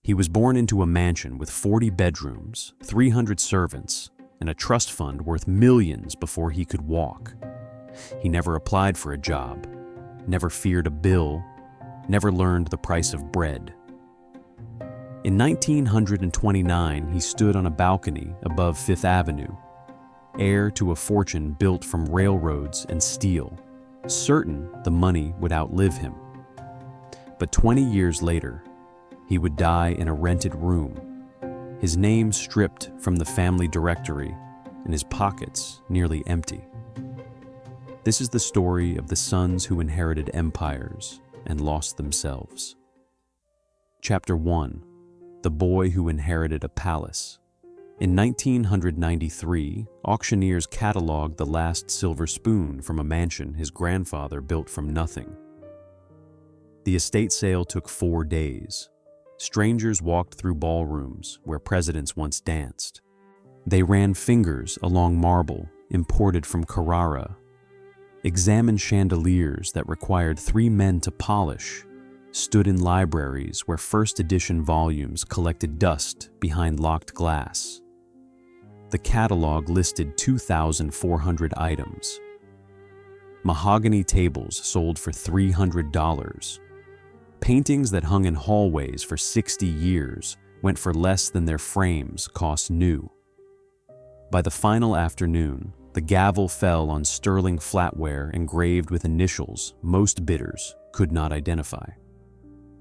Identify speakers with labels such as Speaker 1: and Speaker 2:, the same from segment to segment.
Speaker 1: He was born into a mansion with 40 bedrooms, 300 servants, and a trust fund worth millions before he could walk. He never applied for a job, never feared a bill, never learned the price of bread. In 1929, he stood on a balcony above Fifth Avenue, heir to a fortune built from railroads and steel, certain the money would outlive him. But 20 years later, he would die in a rented room, his name stripped from the family directory and his pockets nearly empty. This is the story of the sons who inherited empires and lost themselves. Chapter 1. The Boy Who Inherited a Palace. In 1993, auctioneers cataloged the last silver spoon from a mansion his grandfather built from nothing. The estate sale took 4 days. Strangers walked through ballrooms where presidents once danced. They ran fingers along marble imported from Carrara, examined chandeliers that required 3 men to polish, stood in libraries where first edition volumes collected dust behind locked glass. The catalog listed 2,400 items. Mahogany tables sold for $300. Paintings that hung in hallways for 60 years went for less than their frames cost new. By the final afternoon, the gavel fell on sterling flatware engraved with initials most bidders could not identify.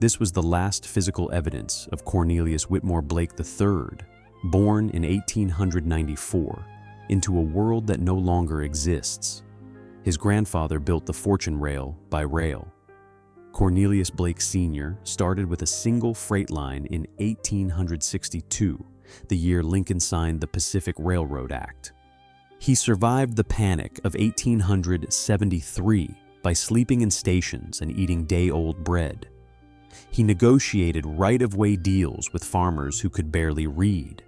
Speaker 1: This was the last physical evidence of Cornelius Whitmore Blake III, born in 1894, into a world that no longer exists. His grandfather built the fortune rail by rail. Cornelius Blake Sr. started with a single freight line in 1862, the year Lincoln signed the Pacific Railroad Act. He survived the panic of 1873 by sleeping in stations and eating day-old bread. He negotiated right-of-way deals with farmers who could barely read.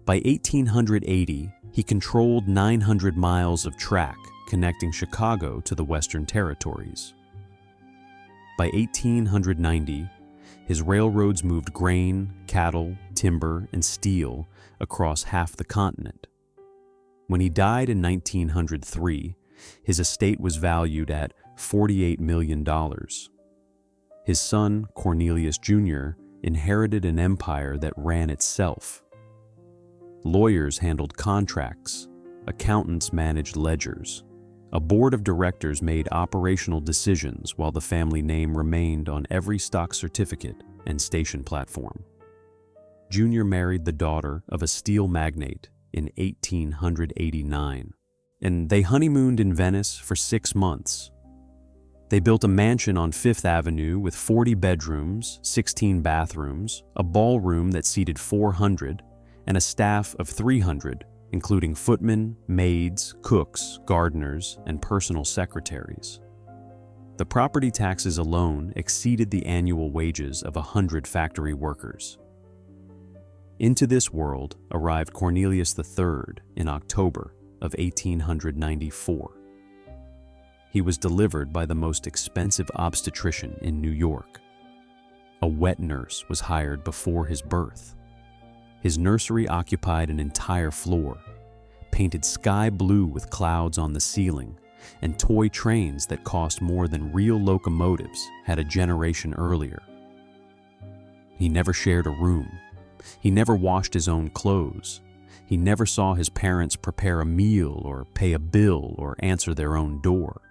Speaker 1: By 1880, he controlled 900 miles of track connecting Chicago to the Western Territories. By 1890, his railroads moved grain, cattle, timber, and steel across half the continent. When he died in 1903, his estate was valued at $48 million. His son, Cornelius Jr., inherited an empire that ran itself. Lawyers handled contracts, accountants managed ledgers. A board of directors made operational decisions while the family name remained on every stock certificate and station platform. Junior married the daughter of a steel magnate in 1889, and they honeymooned in Venice for 6 months. They built a mansion on Fifth Avenue with 40 bedrooms, 16 bathrooms, a ballroom that seated 400, and a staff of 300, including footmen, maids, cooks, gardeners, and personal secretaries. The property taxes alone exceeded the annual wages of 100 factory workers. Into this world arrived Cornelius III in October of 1894. He was delivered by the most expensive obstetrician in New York. A wet nurse was hired before his birth. His nursery occupied an entire floor, painted sky blue with clouds on the ceiling, and toy trains that cost more than real locomotives had a generation earlier. He never shared a room. He never washed his own clothes. He never saw his parents prepare a meal or pay a bill or answer their own door.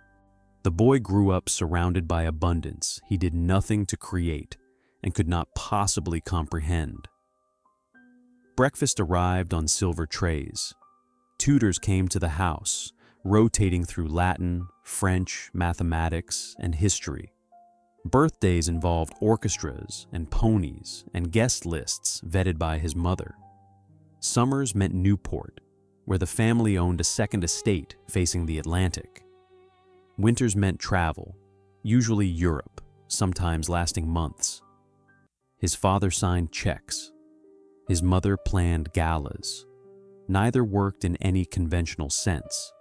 Speaker 1: The boy grew up surrounded by abundance he did nothing to create and could not possibly comprehend. Breakfast arrived on silver trays. Tutors came to the house, rotating through Latin, French, mathematics, and history. Birthdays involved orchestras and ponies and guest lists vetted by his mother. Summers meant Newport, where the family owned a second estate facing the Atlantic. Winters meant travel, usually Europe, sometimes lasting months. His father signed checks. His mother planned galas. Neither worked in any conventional sense.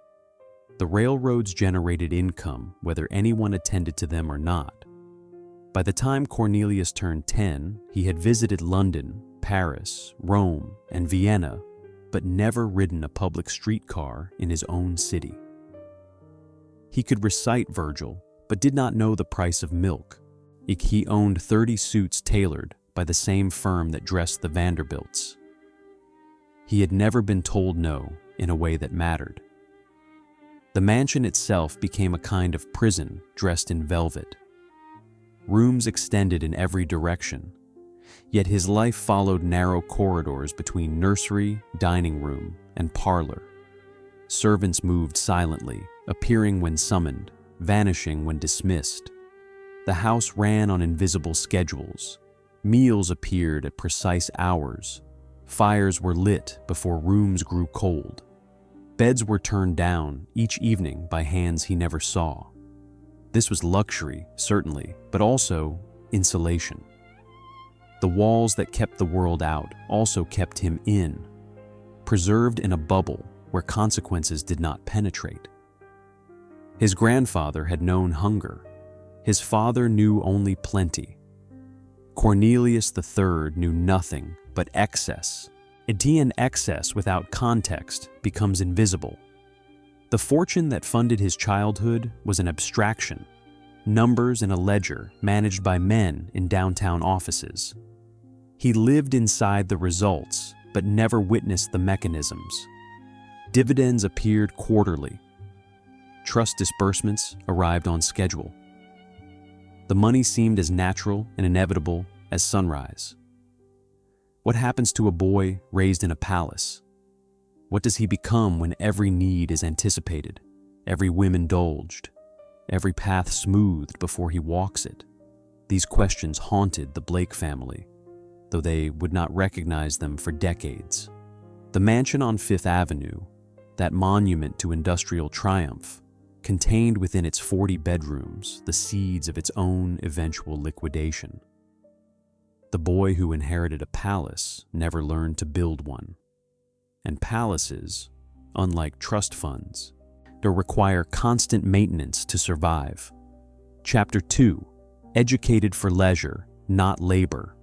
Speaker 1: The railroads generated income whether anyone attended to them or not. By the time Cornelius turned 10, he had visited London, Paris, Rome, and Vienna, but never ridden a public streetcar in his own city. He could recite Virgil, but did not know the price of milk. He owned 30 suits tailored by the same firm that dressed the Vanderbilts. He had never been told no in a way that mattered. The mansion itself became a kind of prison dressed in velvet. Rooms extended in every direction, yet his life followed narrow corridors between nursery, dining room, and parlor. Servants moved silently, appearing when summoned, vanishing when dismissed. The house ran on invisible schedules. Meals appeared at precise hours. Fires were lit before rooms grew cold. Beds were turned down each evening by hands he never saw. This was luxury, certainly, but also insulation. The walls that kept the world out also kept him in, preserved in a bubble where consequences did not penetrate. His grandfather had known hunger. His father knew only plenty. Cornelius III knew nothing but excess. And excess without context becomes invisible. The fortune that funded his childhood was an abstraction, numbers in a ledger managed by men in downtown offices. He lived inside the results, but never witnessed the mechanisms. Dividends appeared quarterly. Trust disbursements arrived on schedule. The money seemed as natural and inevitable as sunrise. What happens to a boy raised in a palace? What does he become when every need is anticipated, every whim indulged, every path smoothed before he walks it? These questions haunted the Blake family, though they would not recognize them for decades. The mansion on Fifth Avenue, that monument to industrial triumph, contained within its 40 bedrooms the seeds of its own eventual liquidation. The boy who inherited a palace never learned to build one. And palaces, unlike trust funds, they require constant maintenance to survive. Chapter 2: Educated for leisure, not labor.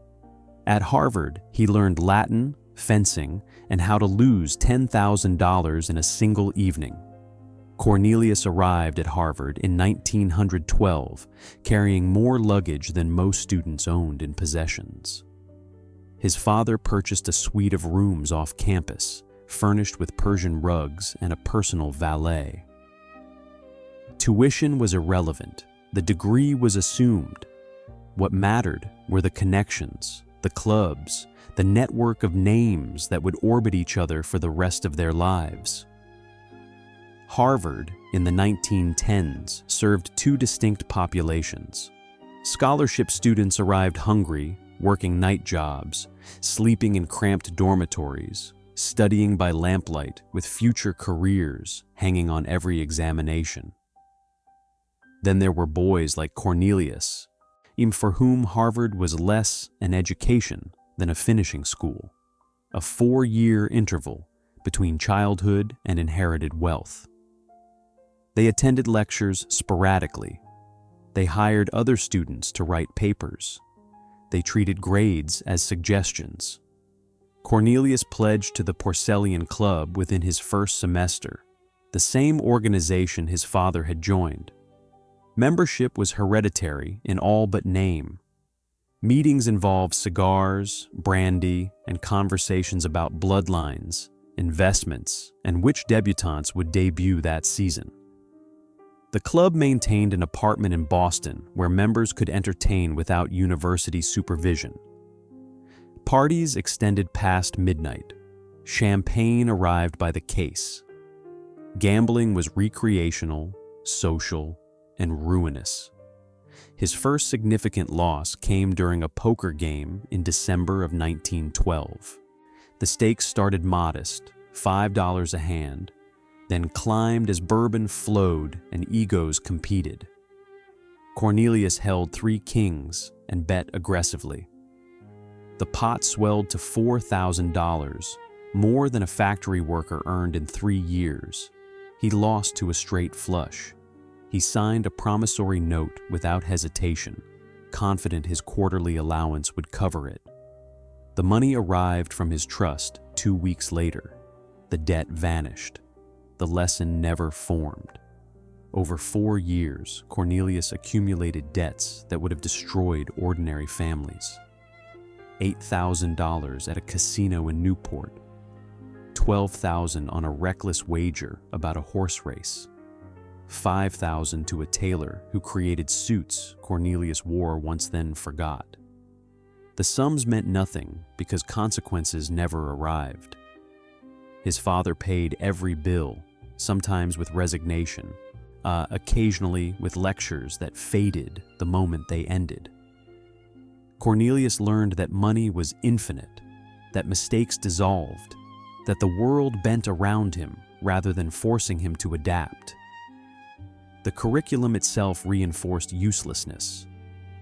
Speaker 1: At Harvard, he learned Latin, fencing, and how to lose $10,000 in a single evening. Cornelius arrived at Harvard in 1912, carrying more luggage than most students owned in possessions. His father purchased a suite of rooms off campus, furnished with Persian rugs and a personal valet. Tuition was irrelevant. The degree was assumed. What mattered were the connections, the clubs, the network of names that would orbit each other for the rest of their lives. Harvard, in the 1910s, served two distinct populations. Scholarship students arrived hungry, working night jobs, sleeping in cramped dormitories, studying by lamplight with future careers hanging on every examination. Then there were boys like Cornelius, for whom Harvard was less an education than a finishing school, a 4-year interval between childhood and inherited wealth. They attended lectures sporadically. They hired other students to write papers. They treated grades as suggestions. Cornelius pledged to the Porcelain Club within his first semester, the same organization his father had joined. Membership was hereditary in all but name. Meetings involved cigars, brandy, and conversations about bloodlines, investments, and which debutantes would debut that season. The club maintained an apartment in Boston where members could entertain without university supervision. Parties extended past midnight. Champagne arrived by the case. Gambling was recreational, social, and ruinous. His first significant loss came during a poker game in December of 1912. The stakes started modest, $5 a hand, then climbed as bourbon flowed and egos competed. Cornelius held 3 kings and bet aggressively. The pot swelled to $4,000, more than a factory worker earned in 3 years. He lost to a straight flush. He signed a promissory note without hesitation. confident his quarterly allowance would cover it. The money arrived from his trust 2 weeks later. The debt vanished. The lesson never formed. Over 4 years, Cornelius accumulated debts that would have destroyed ordinary families. $8,000 at a casino in Newport, $12,000 on a reckless wager about a horse race, $5,000 to a tailor who created suits Cornelius wore once then forgot. The sums meant nothing because consequences never arrived. His father paid every bill, sometimes with resignation, occasionally with lectures that faded the moment they ended. Cornelius learned that money was infinite, that mistakes dissolved, that the world bent around him rather than forcing him to adapt. The curriculum itself reinforced uselessness.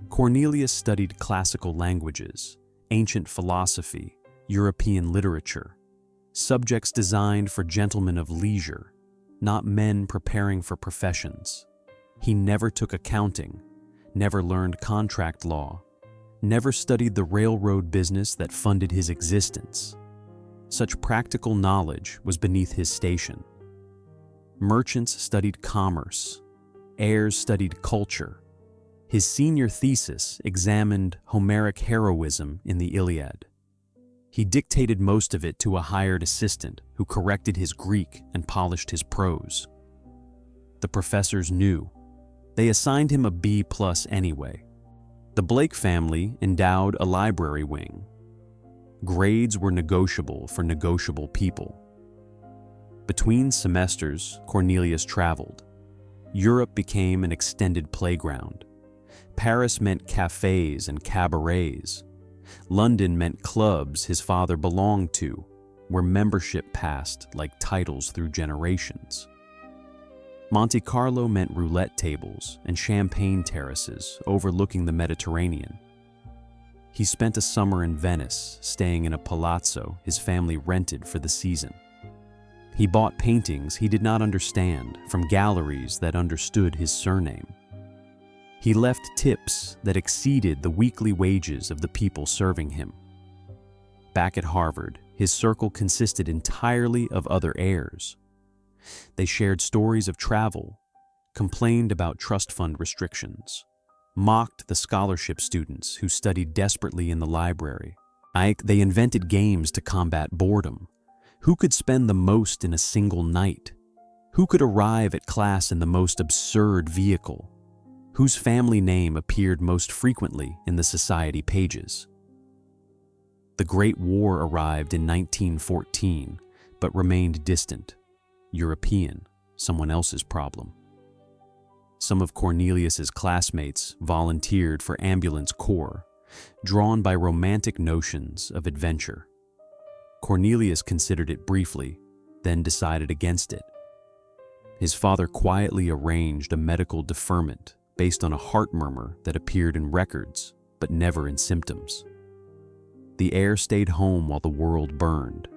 Speaker 1: Cornelius studied classical languages, ancient philosophy, European literature, subjects designed for gentlemen of leisure, not men preparing for professions. He never took accounting, never learned contract law, never studied the railroad business that funded his existence. Such practical knowledge was beneath his station. Merchants studied commerce. Heirs studied culture. His senior thesis examined Homeric heroism in the Iliad. He dictated most of it to a hired assistant who corrected his Greek and polished his prose. The professors knew. They assigned him a B+ anyway. The Blake family endowed a library wing. Grades were negotiable for negotiable people. Between semesters, Cornelius traveled. Europe became an extended playground. Paris meant cafes and cabarets. London meant clubs his father belonged to, where membership passed like titles through generations. Monte Carlo meant roulette tables and champagne terraces overlooking the Mediterranean. He spent a summer in Venice, staying in a palazzo his family rented for the season. He bought paintings he did not understand from galleries that understood his surname. He left tips that exceeded the weekly wages of the people serving him. Back at Harvard, his circle consisted entirely of other heirs. They shared stories of travel, complained about trust fund restrictions, mocked the scholarship students who studied desperately in the library. They invented games to combat boredom. Who could spend the most in a single night? Who could arrive at class in the most absurd vehicle? Whose family name appeared most frequently in the society pages? The Great War arrived in 1914, but remained distant. European, someone else's problem. Some of Cornelius's classmates volunteered for ambulance corps, drawn by romantic notions of adventure. Cornelius considered it briefly, then decided against it. His father quietly arranged a medical deferment based on a heart murmur that appeared in records, but never in symptoms. The heir stayed home while the world burned.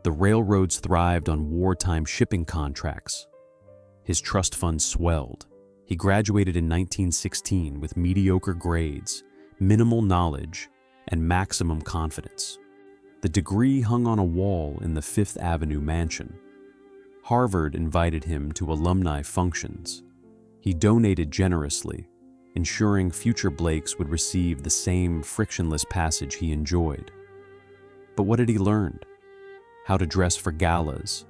Speaker 1: The railroads thrived on wartime shipping contracts. His trust fund swelled. He graduated in 1916 with mediocre grades, minimal knowledge, and maximum confidence. The degree hung on a wall in the Fifth Avenue mansion. Harvard invited him to alumni functions. He donated generously, ensuring future Blakes would receive the same frictionless passage he enjoyed. But what had he learned? How to dress for galas,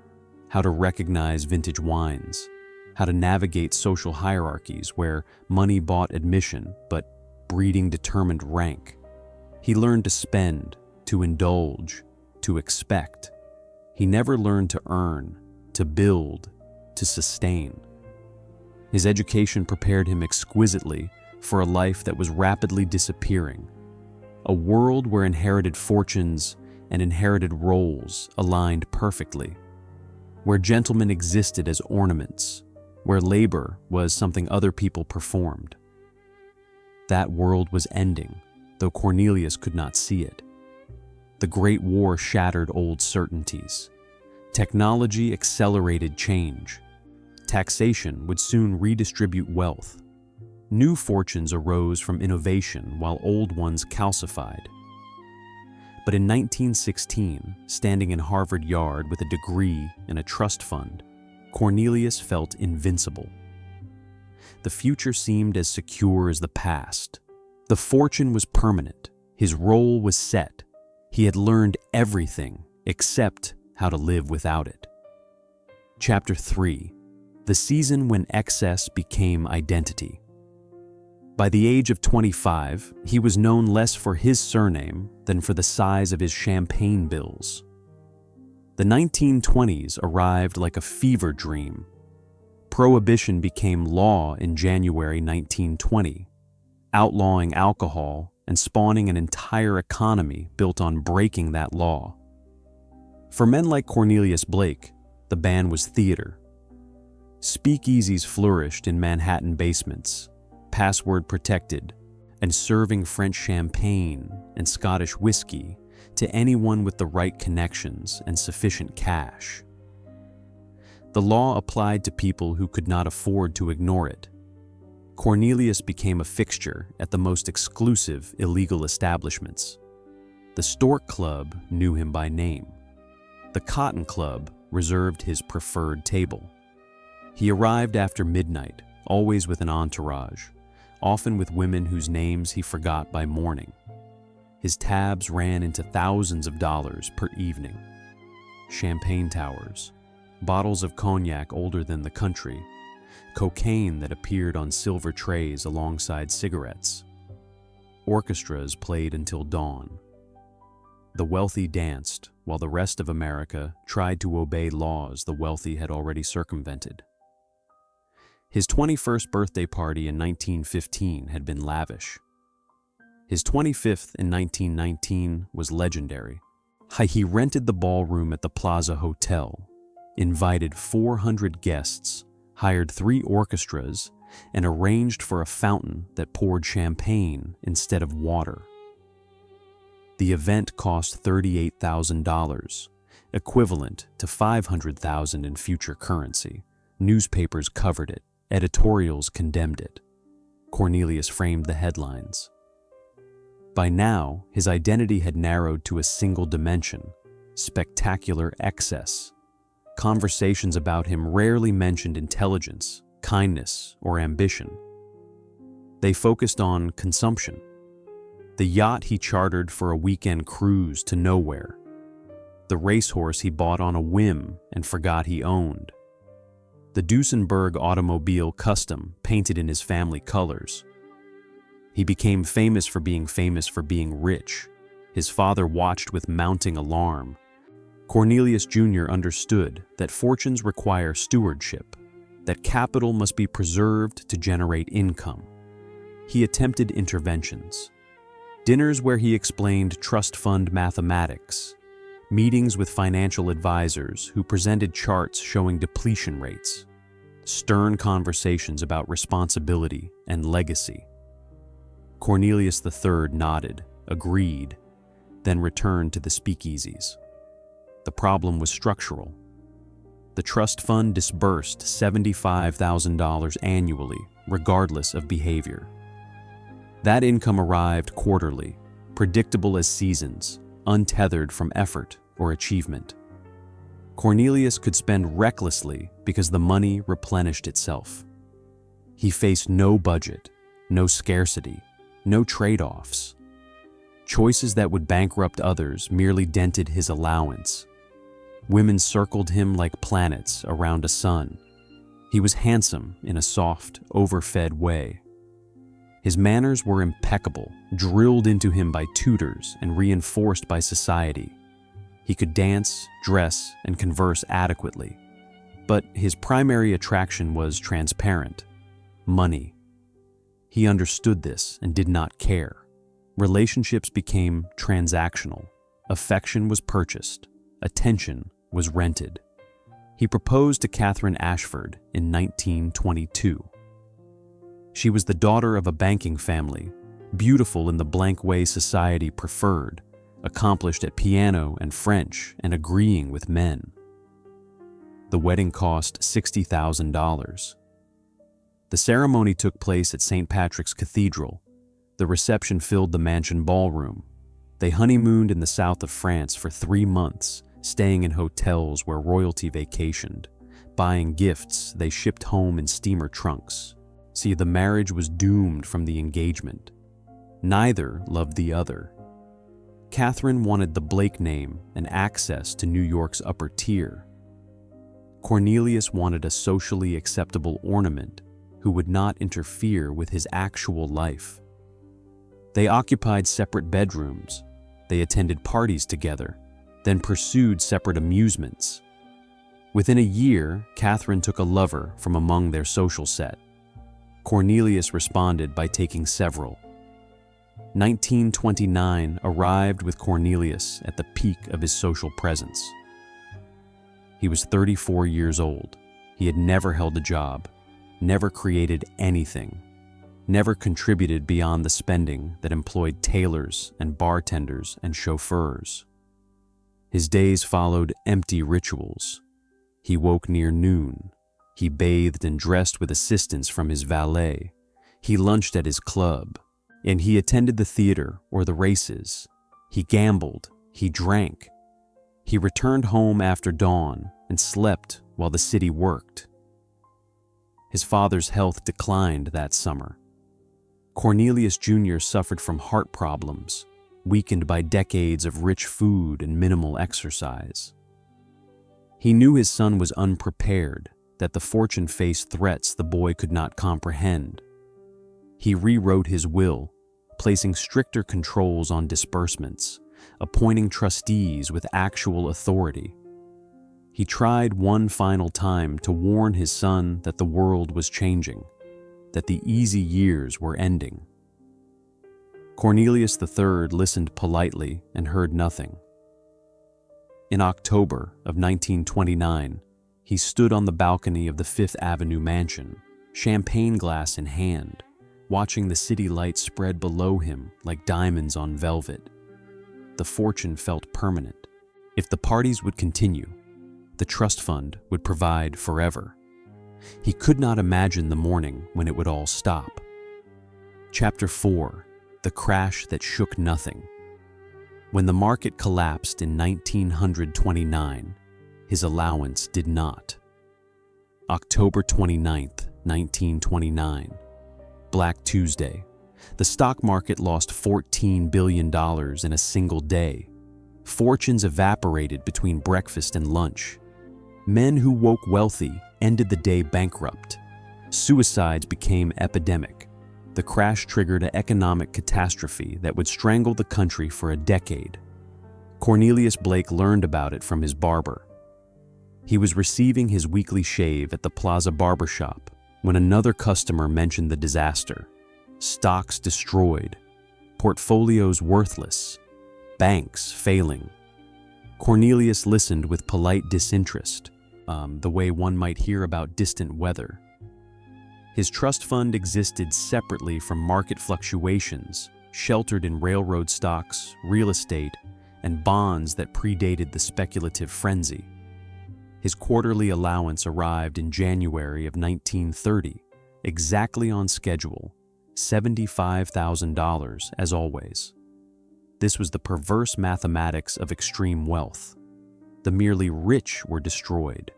Speaker 1: how to recognize vintage wines, how to navigate social hierarchies where money bought admission but breeding determined rank. He learned to spend, to indulge, to expect. He never learned to earn, to build, to sustain. His education prepared him exquisitely for a life that was rapidly disappearing, a world where inherited fortunes and inherited roles aligned perfectly, where gentlemen existed as ornaments, where labor was something other people performed. That world was ending, though Cornelius could not see it. The Great War shattered old certainties. Technology accelerated change. Taxation would soon redistribute wealth. New fortunes arose from innovation while old ones calcified. But in 1916, standing in Harvard Yard with a degree and a trust fund, Cornelius felt invincible. The future seemed as secure as the past. The fortune was permanent. His role was set. He had learned everything except how to live without it. Chapter 3. The season when excess became identity. By the age of 25, he was known less for his surname than for the size of his champagne bills. The 1920s arrived like a fever dream. Prohibition became law in January 1920, outlawing alcohol and spawning an entire economy built on breaking that law. For men like Cornelius Blake, the ban was theater. Speakeasies flourished in Manhattan basements, password protected, and serving French champagne and Scottish whiskey to anyone with the right connections and sufficient cash. The law applied to people who could not afford to ignore it. Cornelius became a fixture at the most exclusive illegal establishments. The Stork Club knew him by name. The Cotton Club reserved his preferred table. He arrived after midnight, always with an entourage, often with women whose names he forgot by morning. His tabs ran into thousands of dollars per evening. Champagne towers, bottles of cognac older than the country, cocaine that appeared on silver trays alongside cigarettes. Orchestras played until dawn. The wealthy danced while the rest of America tried to obey laws the wealthy had already circumvented. His 21st birthday party in 1915 had been lavish. His 25th in 1919 was legendary. He rented the ballroom at the Plaza Hotel, invited 400 guests, hired 3 orchestras, and arranged for a fountain that poured champagne instead of water. The event cost $38,000, equivalent to $500,000 in future currency. Newspapers covered it. Editorials condemned it. Cornelius framed the headlines. By now, his identity had narrowed to a single dimension: spectacular excess. Conversations about him rarely mentioned intelligence, kindness, or ambition. They focused on consumption. The yacht he chartered for a weekend cruise to nowhere. The racehorse he bought on a whim and forgot he owned. The Duesenberg automobile custom painted in his family colors. He became famous for being rich. His father watched with mounting alarm. Cornelius Jr. understood that fortunes require stewardship, that capital must be preserved to generate income. He attempted interventions. Dinners where he explained trust fund mathematics, meetings with financial advisors who presented charts showing depletion rates, stern conversations about responsibility and legacy. Cornelius III nodded, agreed, then returned to the speakeasies. The problem was structural. The trust fund disbursed $75,000 annually, regardless of behavior. That income arrived quarterly, predictable as seasons, untethered from effort or achievement. Cornelius could spend recklessly because the money replenished itself. He faced no budget, no scarcity, no trade-offs. Choices that would bankrupt others merely dented his allowance. Women circled him like planets around a sun. He was handsome in a soft, overfed way. His manners were impeccable, drilled into him by tutors and reinforced by society. He could dance, dress, and converse adequately. But his primary attraction was transparent: money. He understood this and did not care. Relationships became transactional. Affection was purchased. Attention was rented. He proposed to Catherine Ashford in 1922. She was the daughter of a banking family, beautiful in the blank way society preferred, accomplished at piano and French and agreeing with men. The wedding cost $60,000. The ceremony took place at St. Patrick's Cathedral. The reception filled the mansion ballroom. They honeymooned in the south of France for 3 months, staying in hotels where royalty vacationed, buying gifts they shipped home in steamer trunks. See, the marriage was doomed from the engagement. Neither loved the other. Catherine wanted the Blake name and access to New York's upper tier. Cornelius wanted a socially acceptable ornament who would not interfere with his actual life. They occupied separate bedrooms. They attended parties together, then pursued separate amusements. Within a year, Catherine took a lover from among their social set. Cornelius responded by taking several. 1929 arrived with Cornelius at the peak of his social presence. He was 34 years old. He had never held a job, never created anything, never contributed beyond the spending that employed tailors and bartenders and chauffeurs. His days followed empty rituals. He woke near noon. He bathed and dressed with assistance from his valet. He lunched at his club, and he attended the theater or the races. He gambled. He drank. He returned home after dawn and slept while the city worked. His father's health declined that summer. Cornelius Jr. suffered from heart problems, weakened by decades of rich food and minimal exercise. He knew his son was unprepared, that the fortune faced threats the boy could not comprehend. He rewrote his will, placing stricter controls on disbursements, appointing trustees with actual authority. He tried one final time to warn his son that the world was changing, that the easy years were ending. Cornelius III listened politely and heard nothing. In October of 1929, he stood on the balcony of the Fifth Avenue mansion, champagne glass in hand, watching the city lights spread below him like diamonds on velvet. The fortune felt permanent. If the parties would continue, the trust fund would provide forever. He could not imagine the morning when it would all stop. Chapter 4: The Crash That Shook Nothing. When the market collapsed in 1929, his allowance did not. October 29, 1929. Black Tuesday. The stock market lost $14 billion in a single day. Fortunes evaporated between breakfast and lunch. Men who woke wealthy ended the day bankrupt. Suicides became epidemic. The crash triggered an economic catastrophe that would strangle the country for a decade. Cornelius Blake learned about it from his barber. He was receiving his weekly shave at the Plaza barbershop when another customer mentioned the disaster. Stocks destroyed, portfolios worthless, banks failing. Cornelius listened with polite disinterest, the way one might hear about distant weather. His trust fund existed separately from market fluctuations, sheltered in railroad stocks, real estate, and bonds that predated the speculative frenzy. His quarterly allowance arrived in January of 1930, exactly on schedule, $75,000 as always. This was the perverse mathematics of extreme wealth. The merely rich were destroyed.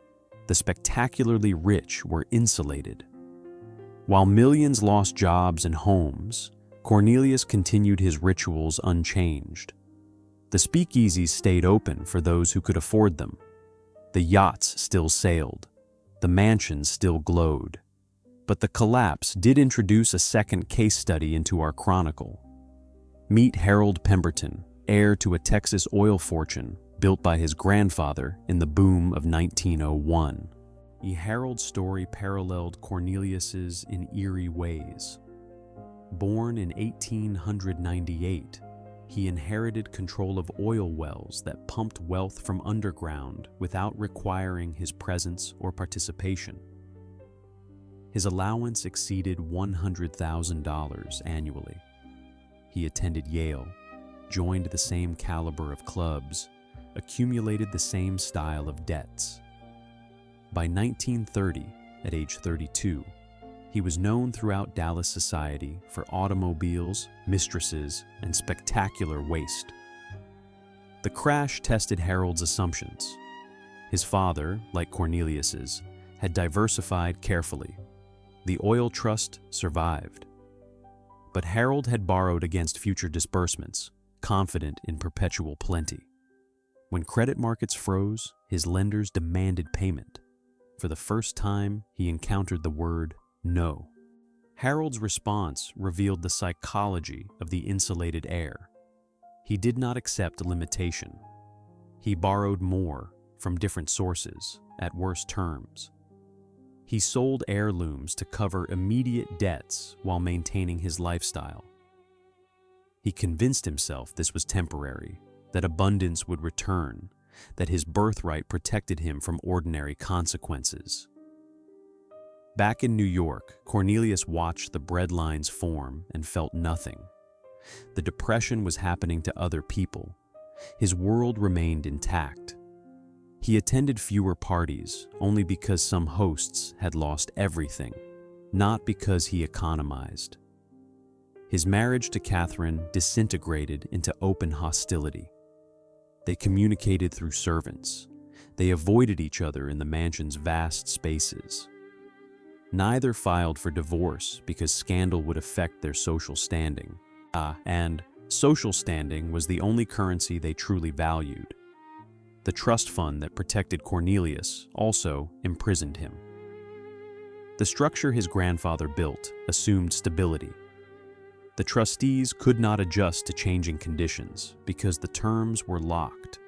Speaker 1: The spectacularly rich were insulated. While millions lost jobs and homes, Cornelius continued his rituals unchanged. The speakeasies stayed open for those who could afford them. The yachts still sailed. The mansions still glowed. But the collapse did introduce a second case study into our chronicle. Meet Harold Pemberton, heir to a Texas oil fortune built by his grandfather in the boom of 1901. Harold's story paralleled Cornelius's in eerie ways. Born in 1898, he inherited control of oil wells that pumped wealth from underground without requiring his presence or participation. His allowance exceeded $100,000 annually. He attended Yale, joined the same caliber of clubs, accumulated the same style of debts. By 1930, at age 32, He was known throughout Dallas society for automobiles, mistresses, and spectacular waste. The crash tested Harold's assumptions. His father, like Cornelius's, had diversified carefully. The oil trust survived. But Harold had borrowed against future disbursements, confident in perpetual plenty. When credit markets froze, his lenders demanded payment. For the first time, he encountered the word no. Harold's response revealed the psychology of the insulated heir. He did not accept limitation. He borrowed more from different sources at worse terms. He sold heirlooms to cover immediate debts while maintaining his lifestyle. He convinced himself this was temporary, that abundance would return, that his birthright protected him from ordinary consequences. Back in New York, Cornelius watched the breadlines form and felt nothing. The depression was happening to other people. His world remained intact. He attended fewer parties only because some hosts had lost everything, not because he economized. His marriage to Catherine disintegrated into open hostility. They communicated through servants. They avoided each other in the mansion's vast spaces. Neither filed for divorce because scandal would affect their social standing. And social standing was the only currency they truly valued. The trust fund that protected Cornelius also imprisoned him. The structure his grandfather built assumed stability. The trustees could not adjust to changing conditions because the terms were locked.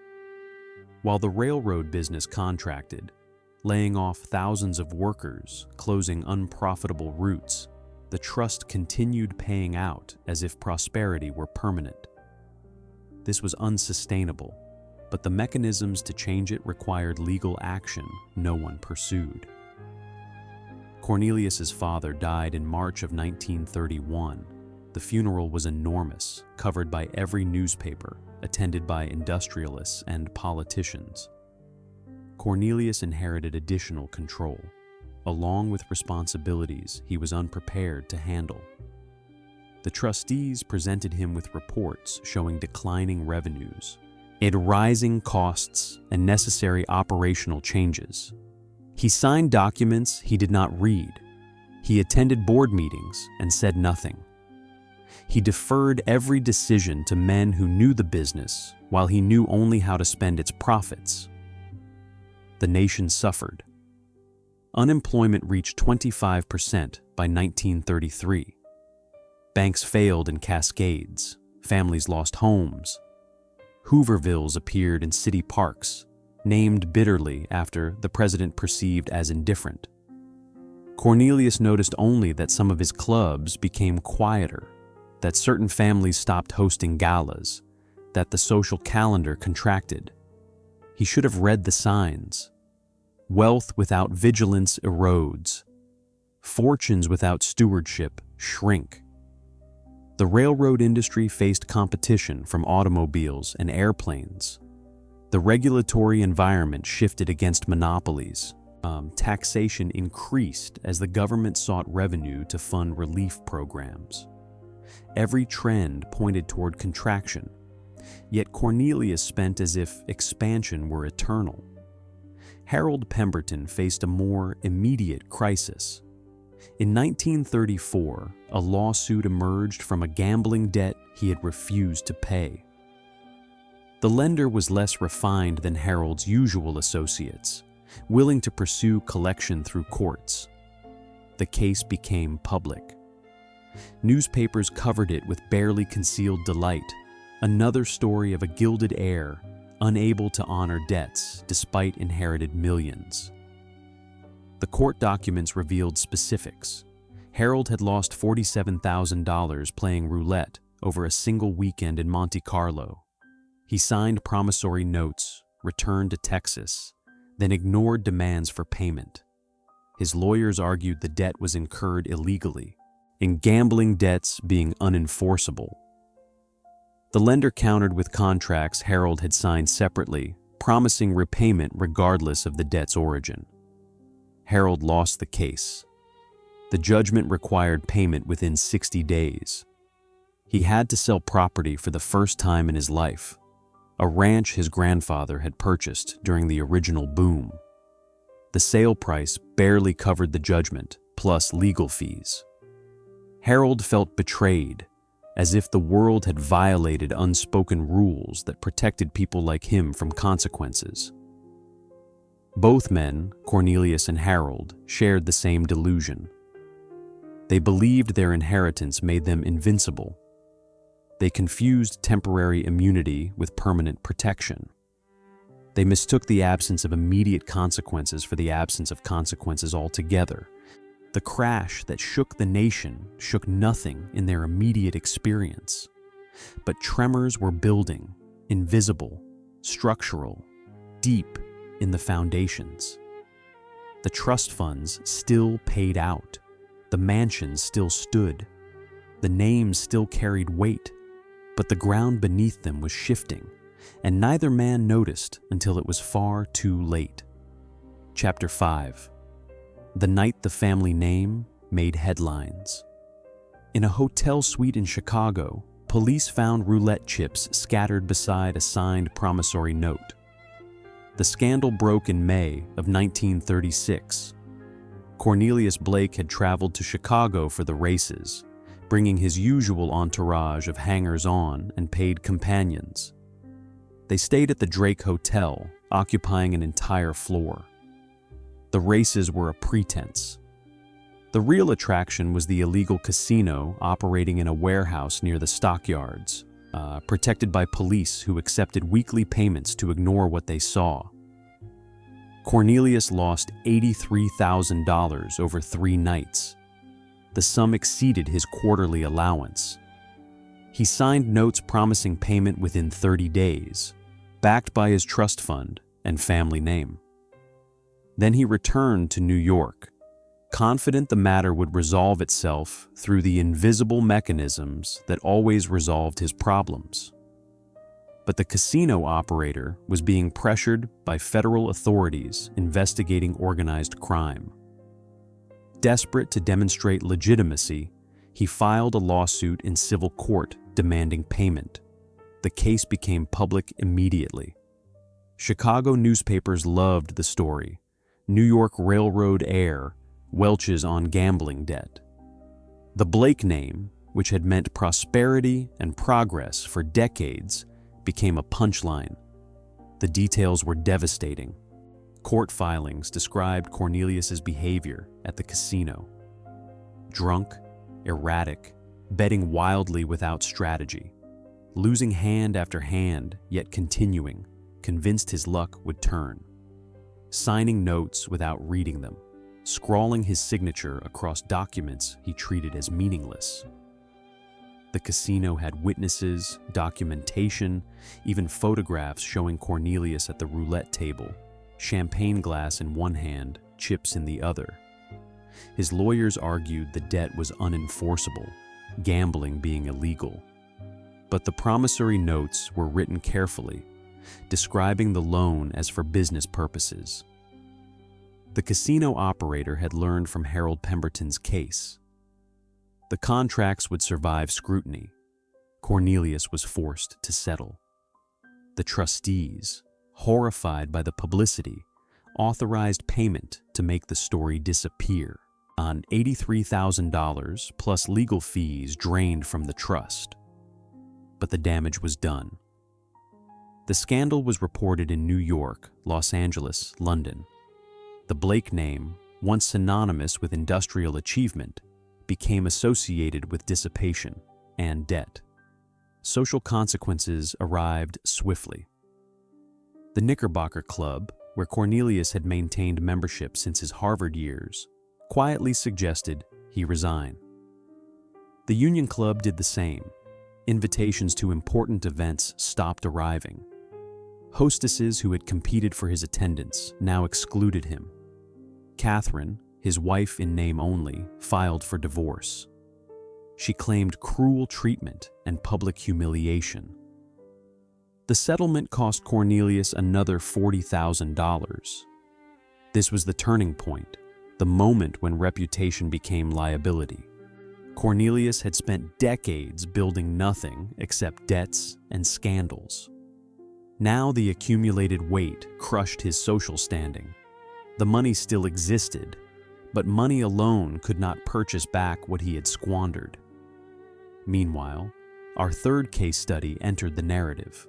Speaker 1: While the railroad business contracted, laying off thousands of workers, closing unprofitable routes, the trust continued paying out as if prosperity were permanent. This was unsustainable, but the mechanisms to change it required legal action no one pursued. Cornelius's father died in March of 1931. The funeral was enormous, covered by every newspaper, attended by industrialists and politicians. Cornelius inherited additional control, along with responsibilities he was unprepared to handle. The trustees presented him with reports showing declining revenues, rising costs, and necessary operational changes. He signed documents he did not read. He attended board meetings and said nothing. He deferred every decision to men who knew the business while he knew only how to spend its profits. The nation suffered. Unemployment reached 25% by 1933. Banks failed in cascades. Families lost homes. Hoovervilles appeared in city parks, named bitterly after the president perceived as indifferent. Cornelius noticed only that some of his clubs became quieter, that certain families stopped hosting galas, that the social calendar contracted. He should have read the signs. Wealth without vigilance erodes. Fortunes without stewardship shrink. The railroad industry faced competition from automobiles and airplanes. The regulatory environment shifted against monopolies. Taxation increased as the government sought revenue to fund relief programs. Every trend pointed toward contraction, yet Cornelius spent as if expansion were eternal. Harold Pemberton faced a more immediate crisis. In 1934, a lawsuit emerged from a gambling debt he had refused to pay. The lender was less refined than Harold's usual associates, willing to pursue collection through courts. The case became public. Newspapers covered it with barely concealed delight, another story of a gilded heir unable to honor debts despite inherited millions. The court documents revealed specifics. Harold had lost $47,000 playing roulette over a single weekend in Monte Carlo. He signed promissory notes, returned to Texas, then ignored demands for payment. His lawyers argued the debt was incurred illegally, in gambling debts being unenforceable. The lender countered with contracts Harold had signed separately, promising repayment regardless of the debt's origin. Harold lost the case. The judgment required payment within 60 days. He had to sell property for the first time in his life, a ranch his grandfather had purchased during the original boom. The sale price barely covered the judgment, plus legal fees. Harold felt betrayed, as if the world had violated unspoken rules that protected people like him from consequences. Both men, Cornelius and Harold, shared the same delusion. They believed their inheritance made them invincible. They confused temporary immunity with permanent protection. They mistook the absence of immediate consequences for the absence of consequences altogether. The crash that shook the nation shook nothing in their immediate experience. But tremors were building, invisible, structural, deep in the foundations. The trust funds still paid out. The mansions still stood. The names still carried weight. But the ground beneath them was shifting, and neither man noticed until it was far too late. Chapter 5. The night the family name made headlines. In a hotel suite in Chicago, police found roulette chips scattered beside a signed promissory note. The scandal broke in May of 1936. Cornelius Blake had traveled to Chicago for the races, bringing his usual entourage of hangers-on and paid companions. They stayed at the Drake Hotel, occupying an entire floor. The races were a pretense. The real attraction was the illegal casino operating in a warehouse near the stockyards, protected by police who accepted weekly payments to ignore what they saw. Cornelius lost $83,000 over 3 nights. The sum exceeded his quarterly allowance. He signed notes promising payment within 30 days, backed by his trust fund and family name. Then he returned to New York, confident the matter would resolve itself through the invisible mechanisms that always resolved his problems. But the casino operator was being pressured by federal authorities investigating organized crime. Desperate to demonstrate legitimacy, he filed a lawsuit in civil court demanding payment. The case became public immediately. Chicago newspapers loved the story. New York Railroad heir welches on gambling debt. The Blake name, which had meant prosperity and progress for decades, became a punchline. The details were devastating. Court filings described Cornelius's behavior at the casino. Drunk, erratic, betting wildly without strategy, losing hand after hand, yet continuing, convinced his luck would turn. Signing notes without reading them, scrawling his signature across documents he treated as meaningless. The casino had witnesses, documentation, even photographs showing Cornelius at the roulette table, champagne glass in one hand, chips in the other. His lawyers argued the debt was unenforceable, gambling being illegal. But the promissory notes were written carefully, describing the loan as for business purposes. The casino operator had learned from Harold Pemberton's case. The contracts would survive scrutiny. Cornelius was forced to settle. The trustees, horrified by the publicity, authorized payment to make the story disappear. On $83,000 plus legal fees drained from the trust. But the damage was done. The scandal was reported in New York, Los Angeles, London. The Blake name, once synonymous with industrial achievement, became associated with dissipation and debt. Social consequences arrived swiftly. The Knickerbocker Club, where Cornelius had maintained membership since his Harvard years, quietly suggested he resign. The Union Club did the same. Invitations to important events stopped arriving. Hostesses who had competed for his attendance now excluded him. Catherine, his wife in name only, filed for divorce. She claimed cruel treatment and public humiliation. The settlement cost Cornelius another $40,000. This was the turning point. the moment when reputation became liability. Cornelius had spent decades building nothing except debts and scandals. Now the accumulated weight crushed his social standing. The money still existed, but money alone could not purchase back what he had squandered. Meanwhile, our third case study entered the narrative.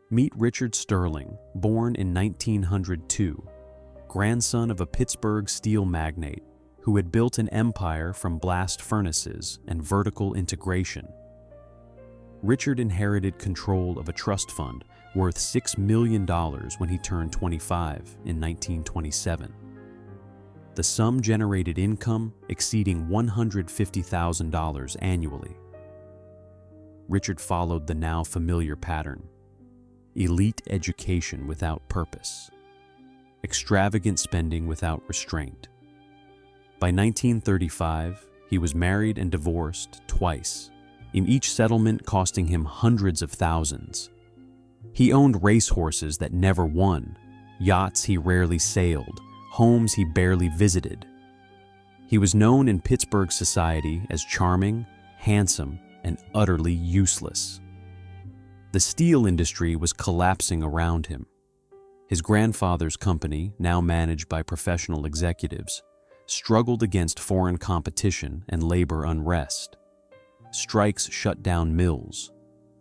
Speaker 1: Meet Richard Sterling, born in 1902, grandson of a Pittsburgh steel magnate who had built an empire from blast furnaces and vertical integration. Richard inherited control of a trust fund worth $6 million when he turned 25 in 1927. The sum generated income exceeding $150,000 annually. Richard followed the now familiar pattern: elite education without purpose, extravagant spending without restraint. By 1935, he was married and divorced twice, in each settlement costing him hundreds of thousands. He owned racehorses that never won, yachts he rarely sailed, homes he barely visited. He was known in Pittsburgh society as charming, handsome, and utterly useless. The steel industry was collapsing around him. His grandfather's company, now managed by professional executives, struggled against foreign competition and labor unrest. Strikes shut down mills.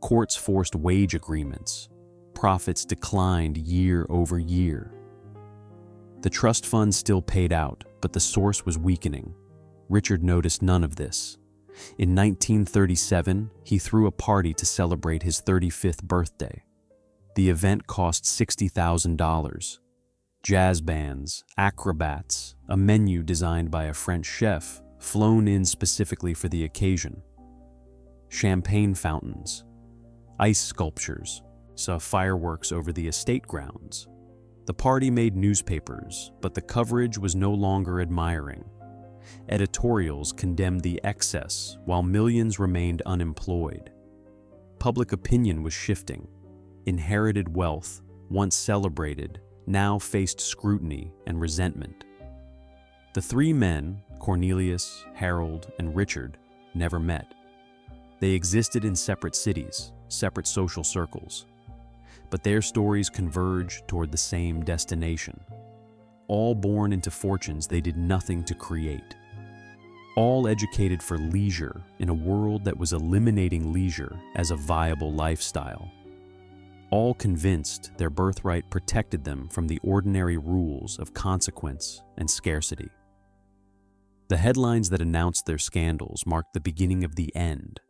Speaker 1: Courts forced wage agreements. Profits declined year over year. The trust fund still paid out, but the source was weakening. Richard noticed none of this. In 1937, he threw a party to celebrate his 35th birthday. The event cost $60,000. Jazz bands, acrobats, a menu designed by a French chef, flown in specifically for the occasion. Champagne fountains, ice sculptures, saw fireworks over the estate grounds. The party made newspapers, but the coverage was no longer admiring. Editorials condemned the excess, while millions remained unemployed. Public opinion was shifting. Inherited wealth, once celebrated, now faced scrutiny and resentment. The three men, Cornelius, Harold, and Richard, never met. They existed in separate cities, separate social circles. But their stories converged toward the same destination. All born into fortunes they did nothing to create. All educated for leisure in a world that was eliminating leisure as a viable lifestyle. All convinced their birthright protected them from the ordinary rules of consequence and scarcity. The headlines that announced their scandals marked the beginning of the end.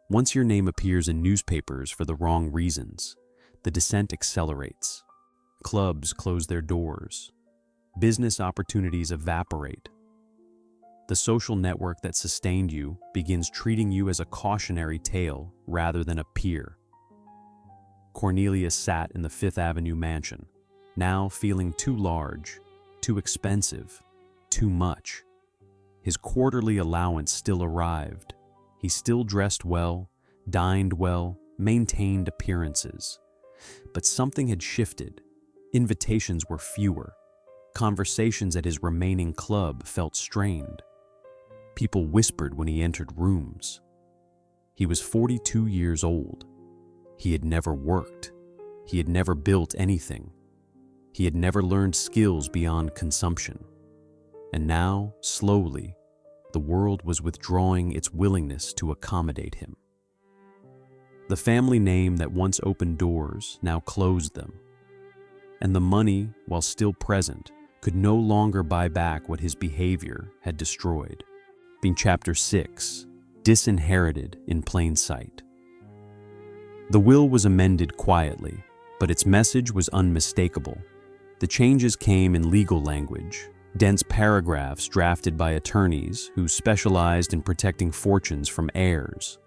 Speaker 1: Once your name appears in newspapers for the wrong reasons, the descent accelerates. Clubs close their doors. Business opportunities evaporate. The social network that sustained you begins treating you as a cautionary tale rather than a peer. Cornelius sat in the Fifth Avenue mansion, now feeling too large, too expensive, too much. His quarterly allowance still arrived. He still dressed well, dined well, maintained appearances. But something had shifted. Invitations were fewer. Conversations at his remaining club felt strained. People whispered when he entered rooms. He was 42 years old. He had never worked. He had never built anything. He had never learned skills beyond consumption. And now, slowly, the world was withdrawing its willingness to accommodate him. The family name that once opened doors now closed them. And the money, while still present, could no longer buy back what his behavior had destroyed. Being Chapter 6, Disinherited in Plain Sight. The will was amended quietly, but its message was unmistakable. The changes came in legal language, dense paragraphs drafted by attorneys who specialized in protecting fortunes from heirs.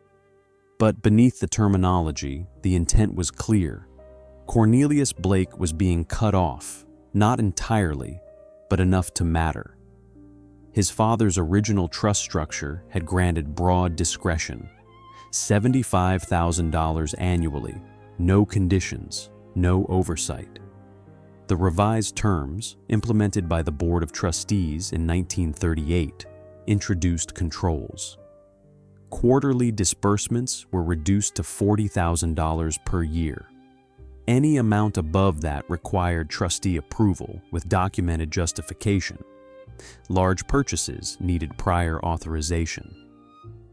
Speaker 1: But beneath the terminology, the intent was clear. Cornelius Blake was being cut off, not entirely, but enough to matter. His father's original trust structure had granted broad discretion, $75,000 annually, no conditions, no oversight. The revised terms, implemented by the Board of Trustees in 1938, introduced controls. Quarterly disbursements were reduced to $40,000 per year. Any amount above that required trustee approval with documented justification. Large purchases needed prior authorization.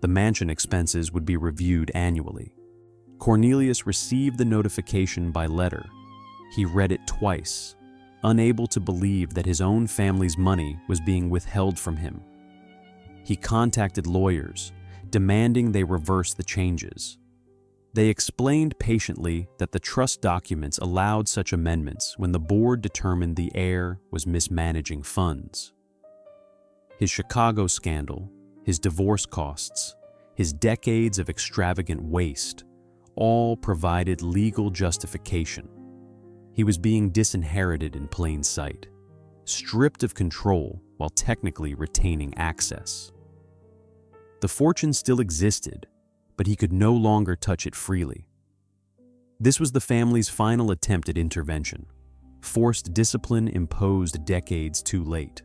Speaker 1: The mansion expenses would be reviewed annually. Cornelius received the notification by letter. He read it twice, unable to believe that his own family's money was being withheld from him. He contacted lawyers, demanding they reverse the changes. They explained patiently that the trust documents allowed such amendments when the board determined the heir was mismanaging funds. His Chicago scandal, his divorce costs, his decades of extravagant waste, all provided legal justification. He was being disinherited in plain sight, stripped of control while technically retaining access. The fortune still existed, but he could no longer touch it freely. This was the family's final attempt at intervention, forced discipline imposed decades too late.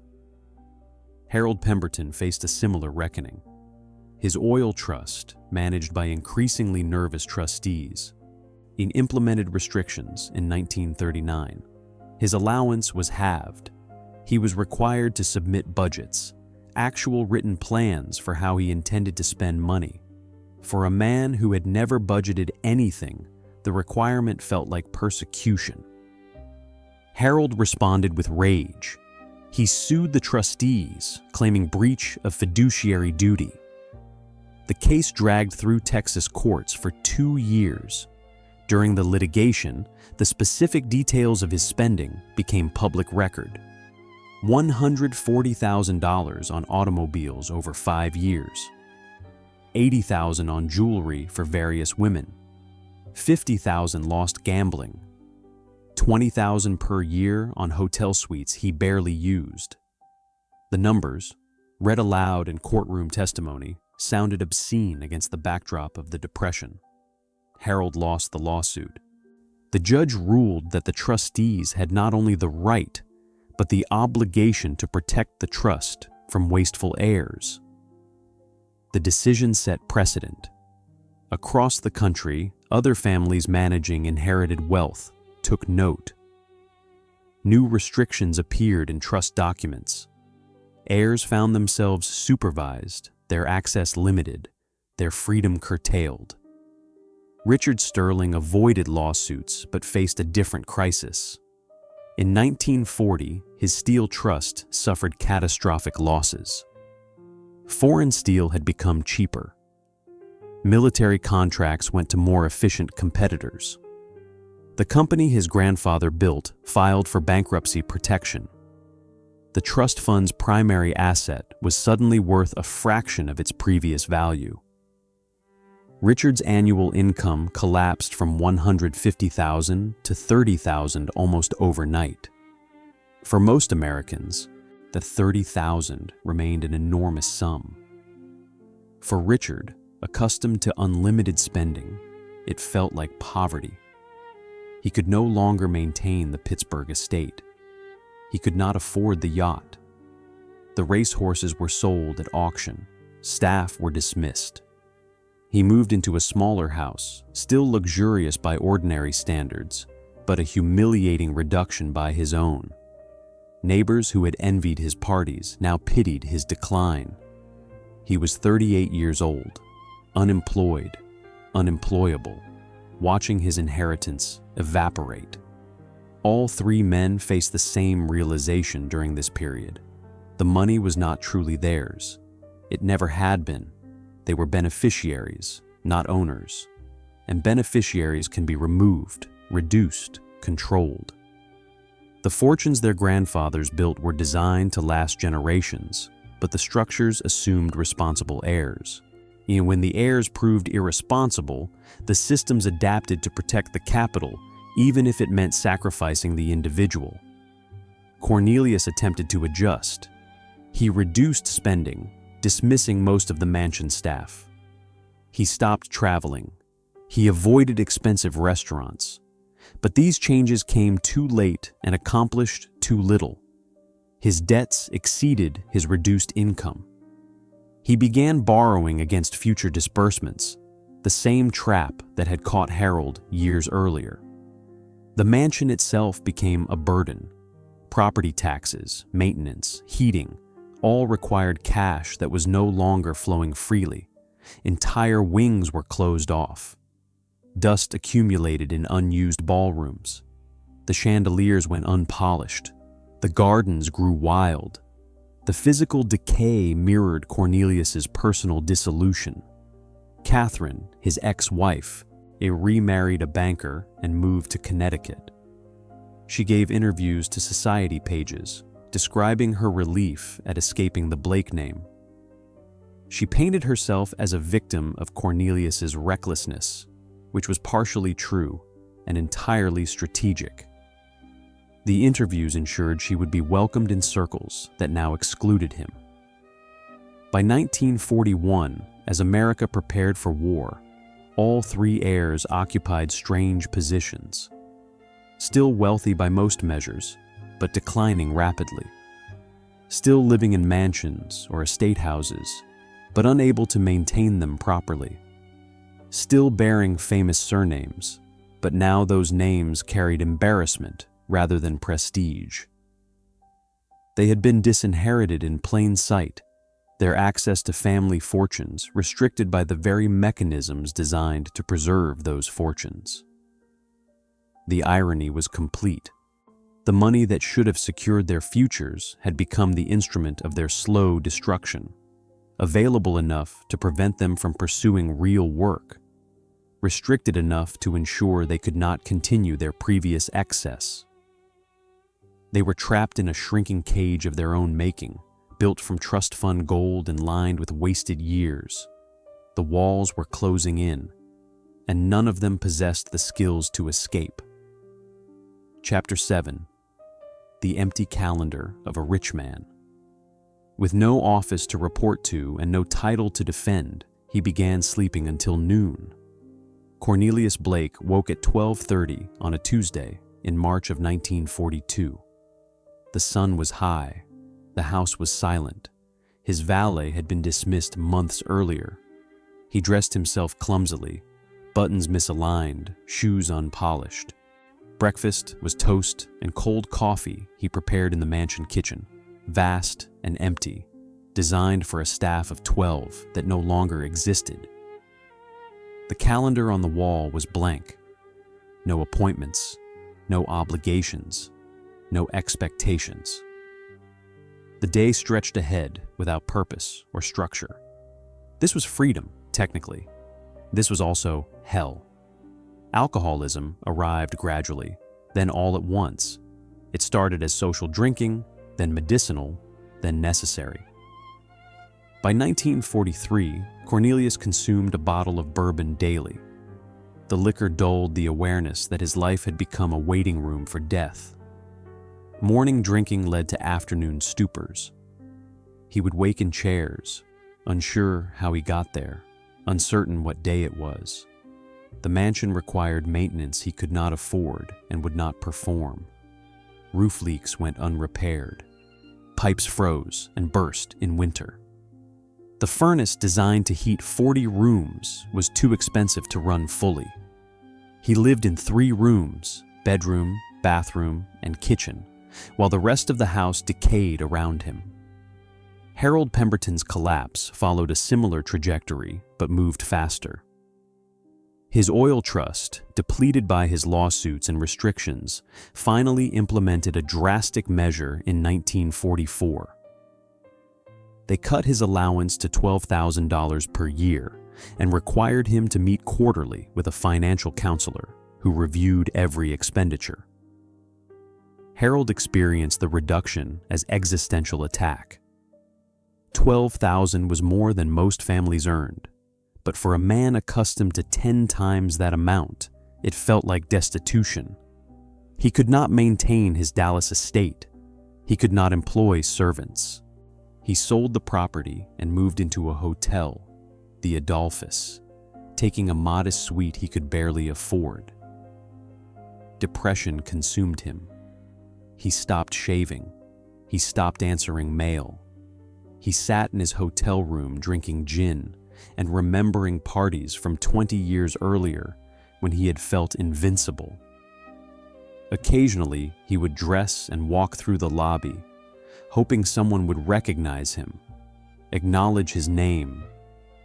Speaker 1: Harold Pemberton faced a similar reckoning. His oil trust, managed by increasingly nervous trustees, implemented restrictions in 1939. His allowance was halved. He was required to submit budgets, actual written plans for how he intended to spend money. For a man who had never budgeted anything, the requirement felt like persecution. Harold responded with rage. He sued the trustees, claiming breach of fiduciary duty. The case dragged through Texas courts for 2 years. During the litigation, the specific details of his spending became public record. $140,000 on automobiles over 5 years, $80,000 on jewelry for various women, $50,000 lost gambling, $20,000 per year on hotel suites he barely used. The numbers, read aloud in courtroom testimony, sounded obscene against the backdrop of the Depression. Harold lost the lawsuit. The judge ruled that the trustees had not only the right, but the obligation to protect the trust from wasteful heirs. The decision set precedent. Across the country, other families managing inherited wealth took note. New restrictions appeared in trust documents. Heirs found themselves supervised, their access limited, their freedom curtailed. Richard Sterling avoided lawsuits but faced a different crisis. In 1940, his steel trust suffered catastrophic losses. Foreign steel had become cheaper. Military contracts went to more efficient competitors. The company his grandfather built filed for bankruptcy protection. The trust fund's primary asset was suddenly worth a fraction of its previous value. Richard's annual income collapsed from $150,000 to $30,000 almost overnight. For most Americans, the $30,000 remained an enormous sum. For Richard, accustomed to unlimited spending, it felt like poverty. He could no longer maintain the Pittsburgh estate. He could not afford the yacht. The racehorses were sold at auction. Staff were dismissed. He moved into a smaller house, still luxurious by ordinary standards, but a humiliating reduction by his own. Neighbors who had envied his parties now pitied his decline. He was 38 years old, unemployed, unemployable, watching his inheritance evaporate. All 3 men faced the same realization during this period. The money was not truly theirs. It never had been. They were beneficiaries, not owners. And beneficiaries can be removed, reduced, controlled. The fortunes their grandfathers built were designed to last generations, but the structures assumed responsible heirs. And when the heirs proved irresponsible, the systems adapted to protect the capital, even if it meant sacrificing the individual. Cornelius attempted to adjust. He reduced spending, dismissing most of the mansion staff. He stopped traveling. He avoided expensive restaurants. But these changes came too late and accomplished too little. His debts exceeded his reduced income. He began borrowing against future disbursements, the same trap that had caught Harold years earlier. The mansion itself became a burden. Property taxes, maintenance, heating, all required cash that was no longer flowing freely. Entire wings were closed off. Dust accumulated in unused ballrooms. The chandeliers went unpolished. The gardens grew wild. The physical decay mirrored Cornelius's personal dissolution. Catherine, his ex-wife, remarried a banker and moved to Connecticut. She gave interviews to society pages, describing her relief at escaping the Blake name. She painted herself as a victim of Cornelius's recklessness, which was partially true and entirely strategic. The interviews ensured she would be welcomed in circles that now excluded him. By 1941, as America prepared for war, all three heirs occupied strange positions. Still wealthy by most measures, but declining rapidly. Still living in mansions or estate houses, but unable to maintain them properly. Still bearing famous surnames, but now those names carried embarrassment rather than prestige. They had been disinherited in plain sight, their access to family fortunes restricted by the very mechanisms designed to preserve those fortunes. The irony was complete. The money that should have secured their futures had become the instrument of their slow destruction, available enough to prevent them from pursuing real work, restricted enough to ensure they could not continue their previous excess. They were trapped in a shrinking cage of their own making, built from trust fund gold and lined with wasted years. The walls were closing in, and none of them possessed the skills to escape. Chapter 7. The Empty Calendar of a Rich Man. With no office to report to and no title to defend, he began sleeping until noon. Cornelius Blake woke at 12:30 on a Tuesday in March of 1942. The sun was high. The house was silent. His valet had been dismissed months earlier. He dressed himself clumsily, buttons misaligned, shoes unpolished. Breakfast was toast and cold coffee he prepared in the mansion kitchen, vast and empty, designed for a staff of 12 that no longer existed. The calendar on the wall was blank. No appointments, no obligations, no expectations. The day stretched ahead without purpose or structure. This was freedom, technically. This was also hell. Alcoholism arrived gradually, then all at once. It started as social drinking, then medicinal, then necessary. By 1943, Cornelius consumed a bottle of bourbon daily. The liquor dulled the awareness that his life had become a waiting room for death. Morning drinking led to afternoon stupors. He would wake in chairs, unsure how he got there, uncertain what day it was. The mansion required maintenance he could not afford and would not perform. Roof leaks went unrepaired. Pipes froze and burst in winter. The furnace designed to heat 40 rooms was too expensive to run fully. He lived in 3 rooms, bedroom, bathroom, and kitchen, while the rest of the house decayed around him. Harold Pemberton's collapse followed a similar trajectory, but moved faster. His oil trust, depleted by his lawsuits and restrictions, finally implemented a drastic measure in 1944. They cut his allowance to $12,000 per year and required him to meet quarterly with a financial counselor who reviewed every expenditure. Harold experienced the reduction as existential attack. $12,000 was more than most families earned, but for a man accustomed to 10 times that amount, it felt like destitution. He could not maintain his Dallas estate. He could not employ servants. He sold the property and moved into a hotel, the Adolphus, taking a modest suite he could barely afford. depression consumed him. He stopped shaving. He stopped answering mail. He sat in his hotel room drinking gin and remembering parties from 20 years earlier when he had felt invincible. Occasionally, he would dress and walk through the lobby, hoping someone would recognize him, acknowledge his name,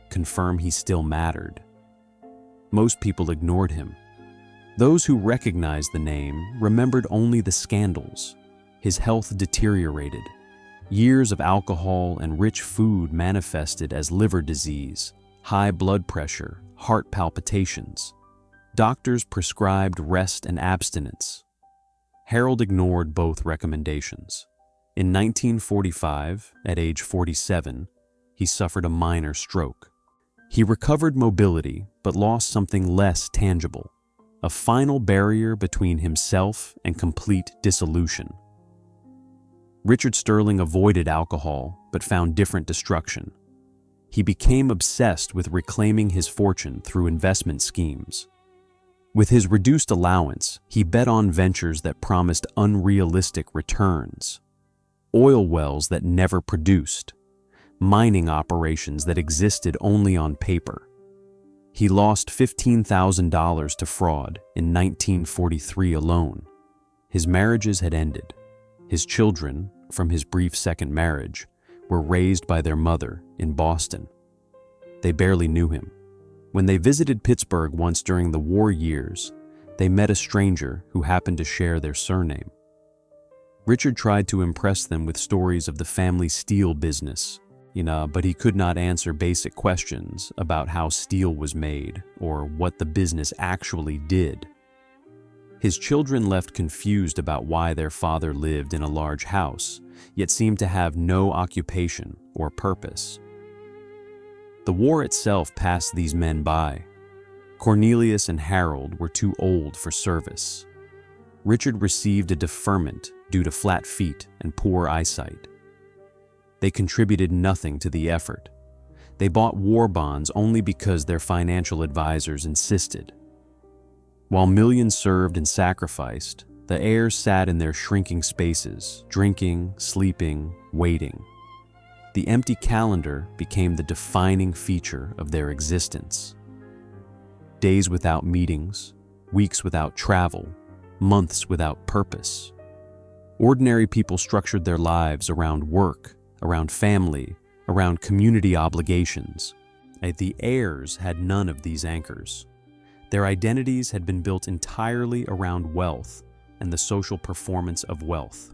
Speaker 1: confirm he still mattered. Most people ignored him. Those who recognized the name remembered only the scandals. His health deteriorated. Years of alcohol and rich food manifested as liver disease, high blood pressure, heart palpitations. Doctors prescribed rest and abstinence. Harold ignored both recommendations. In 1945, at age 47, he suffered a minor stroke. He recovered mobility but lost something less tangible, a final barrier between himself and complete dissolution. Richard Sterling avoided alcohol but found different destruction. He became obsessed with reclaiming his fortune through investment schemes. With his reduced allowance, he bet on ventures that promised unrealistic returns. Oil wells that never produced, mining operations that existed only on paper. He lost $15,000 to fraud in 1943 alone. His marriages had ended. His children, from his brief second marriage, were raised by their mother in Boston. They barely knew him. When they visited Pittsburgh once during the war years, they met a stranger who happened to share their surname. Richard tried to impress them with stories of the family steel business, but he could not answer basic questions about how steel was made or what the business actually did. His children left confused about why their father lived in a large house, yet seemed to have no occupation or purpose. The war itself passed these men by. Cornelius and Harold were too old for service. Richard received a deferment due to flat feet and poor eyesight. They contributed nothing to the effort. They bought war bonds only because their financial advisors insisted. While millions served and sacrificed, the heirs sat in their shrinking spaces, drinking, sleeping, waiting. The empty calendar became the defining feature of their existence. Days without meetings, weeks without travel, months without purpose. Ordinary people structured their lives around work, around family, around community obligations. The heirs had none of these anchors. Their identities had been built entirely around wealth and the social performance of wealth.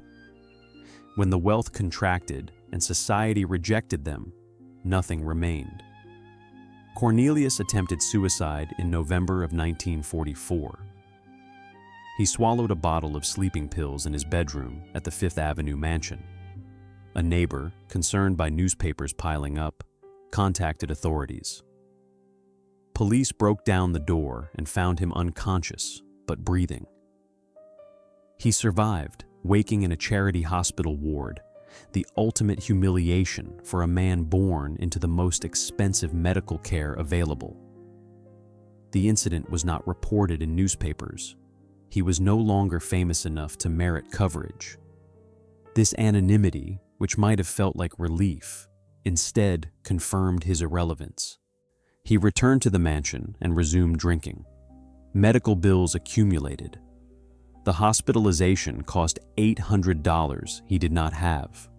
Speaker 1: When the wealth contracted and society rejected them, nothing remained. Cornelius attempted suicide in November of 1944. He swallowed a bottle of sleeping pills in his bedroom at the Fifth Avenue mansion. A neighbor, concerned by newspapers piling up, contacted authorities. Police broke down the door and found him unconscious, but breathing. He survived, waking in a charity hospital ward, the ultimate humiliation for a man born into the most expensive medical care available. The incident was not reported in newspapers. He was no longer famous enough to merit coverage. This anonymity, which might have felt like relief, instead confirmed his irrelevance. He returned to the mansion and resumed drinking. Medical bills accumulated. The hospitalization cost $800 he did not have.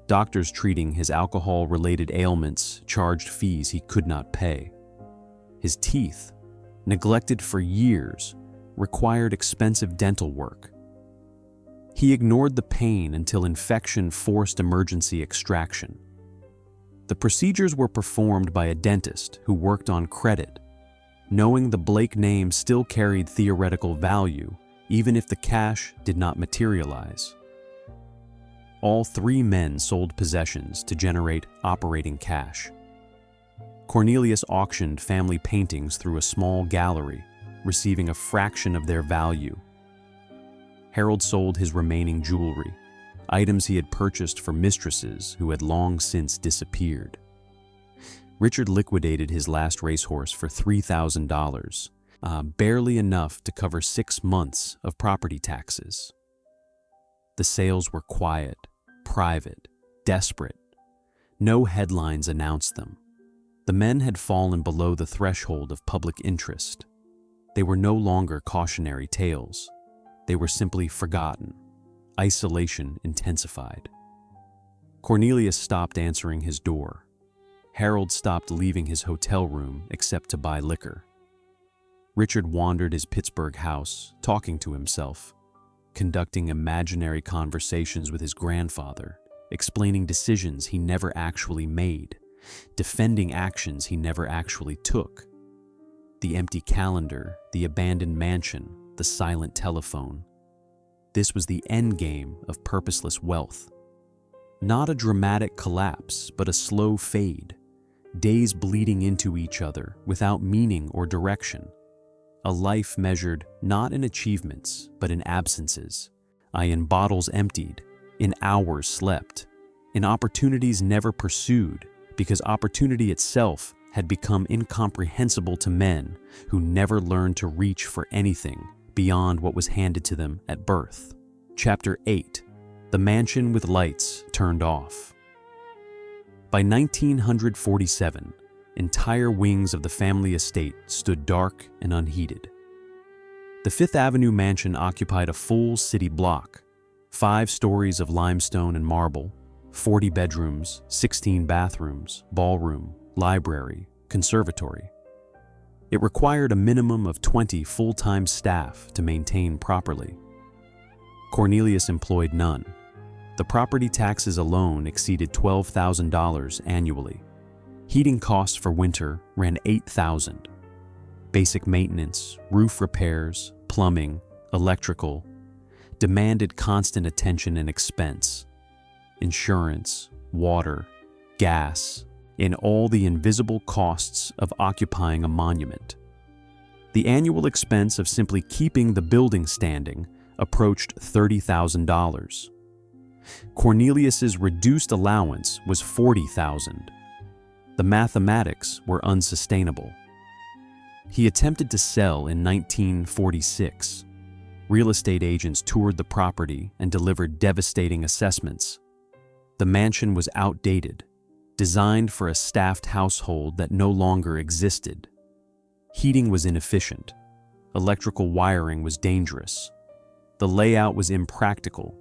Speaker 1: Doctors treating his alcohol-related ailments charged fees he could not pay. His teeth, neglected for years, required expensive dental work. He ignored the pain until infection forced emergency extraction. The procedures were performed by a dentist who worked on credit, knowing the Blake name still carried theoretical value, even if the cash did not materialize. All three men sold possessions to generate operating cash. Cornelius auctioned family paintings through a small gallery, receiving a fraction of their value. Harold sold his remaining jewelry, items he had purchased for mistresses who had long since disappeared. Richard liquidated his last racehorse for $3,000, barely enough to cover 6 months of property taxes. The sales were quiet, private, desperate. No headlines announced them. The men had fallen below the threshold of public interest. They were no longer cautionary tales. They were simply forgotten. Isolation intensified. Cornelius stopped answering his door. Harold stopped leaving his hotel room except to buy liquor. Richard wandered his Pittsburgh house, talking to himself, conducting imaginary conversations with his grandfather, explaining decisions he never actually made, defending actions he never actually took. The empty calendar, the abandoned mansion, the silent telephone. This was the end game of purposeless wealth. Not a dramatic collapse, but a slow fade. Days bleeding into each other without meaning or direction. A life measured not in achievements, but in absences, in bottles emptied, in hours slept, in opportunities never pursued, because opportunity itself had become incomprehensible to men who never learned to reach for anything beyond what was handed to them at birth. Chapter 8. The mansion with lights turned off. By 1947, entire wings of the family estate stood dark and unheated. The Fifth Avenue mansion occupied a full city block, 5 stories of limestone and marble, 40 bedrooms, 16 bathrooms, ballroom, library, conservatory. It required a minimum of 20 full-time staff to maintain properly. Cornelius employed none. The property taxes alone exceeded $12,000 annually. Heating costs for winter ran $8,000. Basic maintenance, roof repairs, plumbing, electrical, demanded constant attention and expense. Insurance, water, gas, and all the invisible costs of occupying a monument. The annual expense of simply keeping the building standing approached $30,000. Cornelius's reduced allowance was $40,000. The mathematics were unsustainable. He attempted to sell in 1946. Real estate agents toured the property and delivered devastating assessments. The mansion was outdated, designed for a staffed household that no longer existed. Heating was inefficient. Electrical wiring was dangerous. The layout was impractical.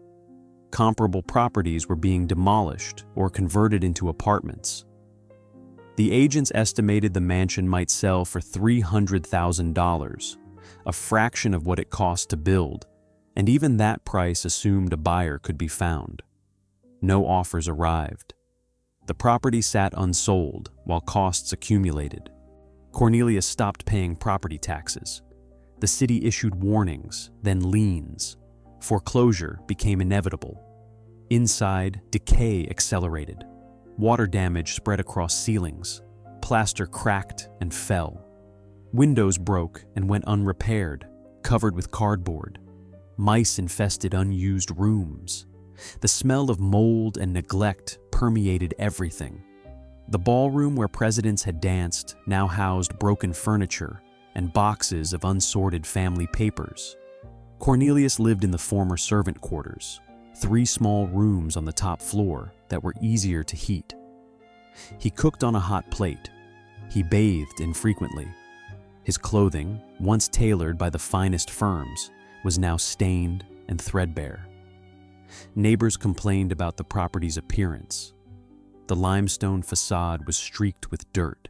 Speaker 1: Comparable properties were being demolished or converted into apartments. The agents estimated the mansion might sell for $300,000, a fraction of what it cost to build, and even that price assumed a buyer could be found. No offers arrived. The property sat unsold while costs accumulated. Cornelius stopped paying property taxes. The city issued warnings, then liens. Foreclosure became inevitable. Inside, decay accelerated. Water damage spread across ceilings. Plaster cracked and fell. Windows broke and went unrepaired, covered with cardboard. Mice infested unused rooms. The smell of mold and neglect permeated everything. The ballroom where presidents had danced now housed broken furniture and boxes of unsorted family papers. Cornelius lived in the former servant quarters, 3 small rooms on the top floor that were easier to heat. He cooked on a hot plate. He bathed infrequently. His clothing, once tailored by the finest firms, was now stained and threadbare. Neighbors complained about the property's appearance. The limestone facade was streaked with dirt.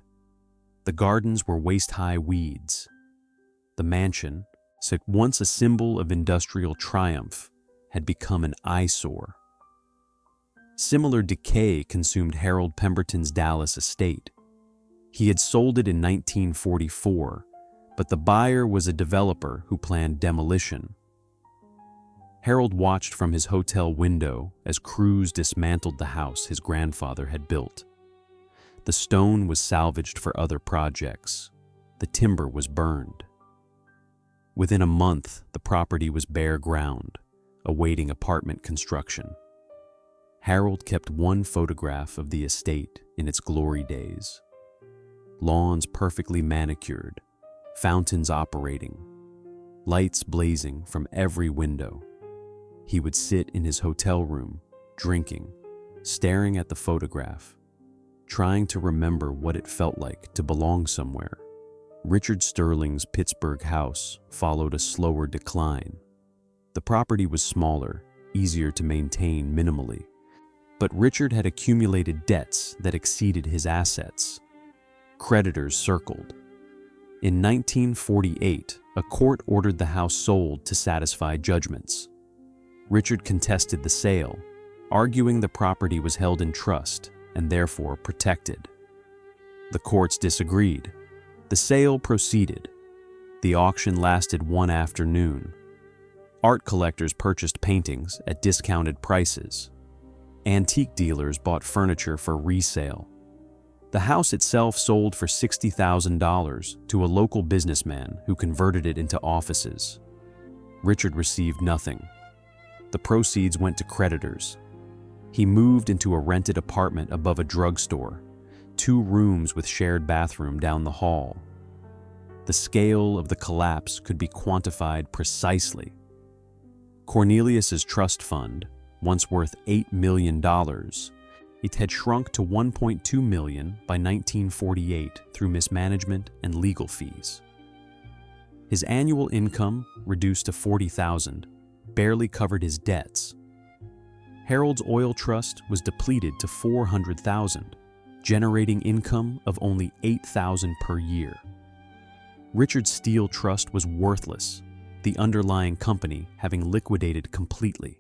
Speaker 1: The gardens were waist-high weeds. The mansion, once a symbol of industrial triumph, had become an eyesore. Similar decay consumed Harold Pemberton's Dallas estate. He had sold it in 1944, but the buyer was a developer who planned demolition. Harold watched from his hotel window as crews dismantled the house his grandfather had built. The stone was salvaged for other projects. The timber was burned. Within a month, the property was bare ground, awaiting apartment construction. Harold kept one photograph of the estate in its glory days. Lawns perfectly manicured, fountains operating, lights blazing from every window. He would sit in his hotel room, drinking, staring at the photograph, trying to remember what it felt like to belong somewhere. Richard Sterling's Pittsburgh house followed a slower decline. The property was smaller, easier to maintain minimally, but Richard had accumulated debts that exceeded his assets. Creditors circled. In 1948, a court ordered the house sold to satisfy judgments. Richard contested the sale, arguing the property was held in trust and therefore protected. The courts disagreed. The sale proceeded. The auction lasted one afternoon. Art collectors purchased paintings at discounted prices. Antique dealers bought furniture for resale. The house itself sold for $60,000 to a local businessman who converted it into offices. Richard received nothing. The proceeds went to creditors. He moved into a rented apartment above a drugstore, 2 rooms with shared bathroom down the hall. The scale of the collapse could be quantified precisely. Cornelius's trust fund, once worth $8 million, it had shrunk to $1.2 million by 1948 through mismanagement and legal fees. His annual income, reduced to $40,000, barely covered his debts. Harold's oil trust was depleted to $400,000, generating income of only $8,000 per year. Richard's steel trust was worthless, the underlying company having liquidated completely.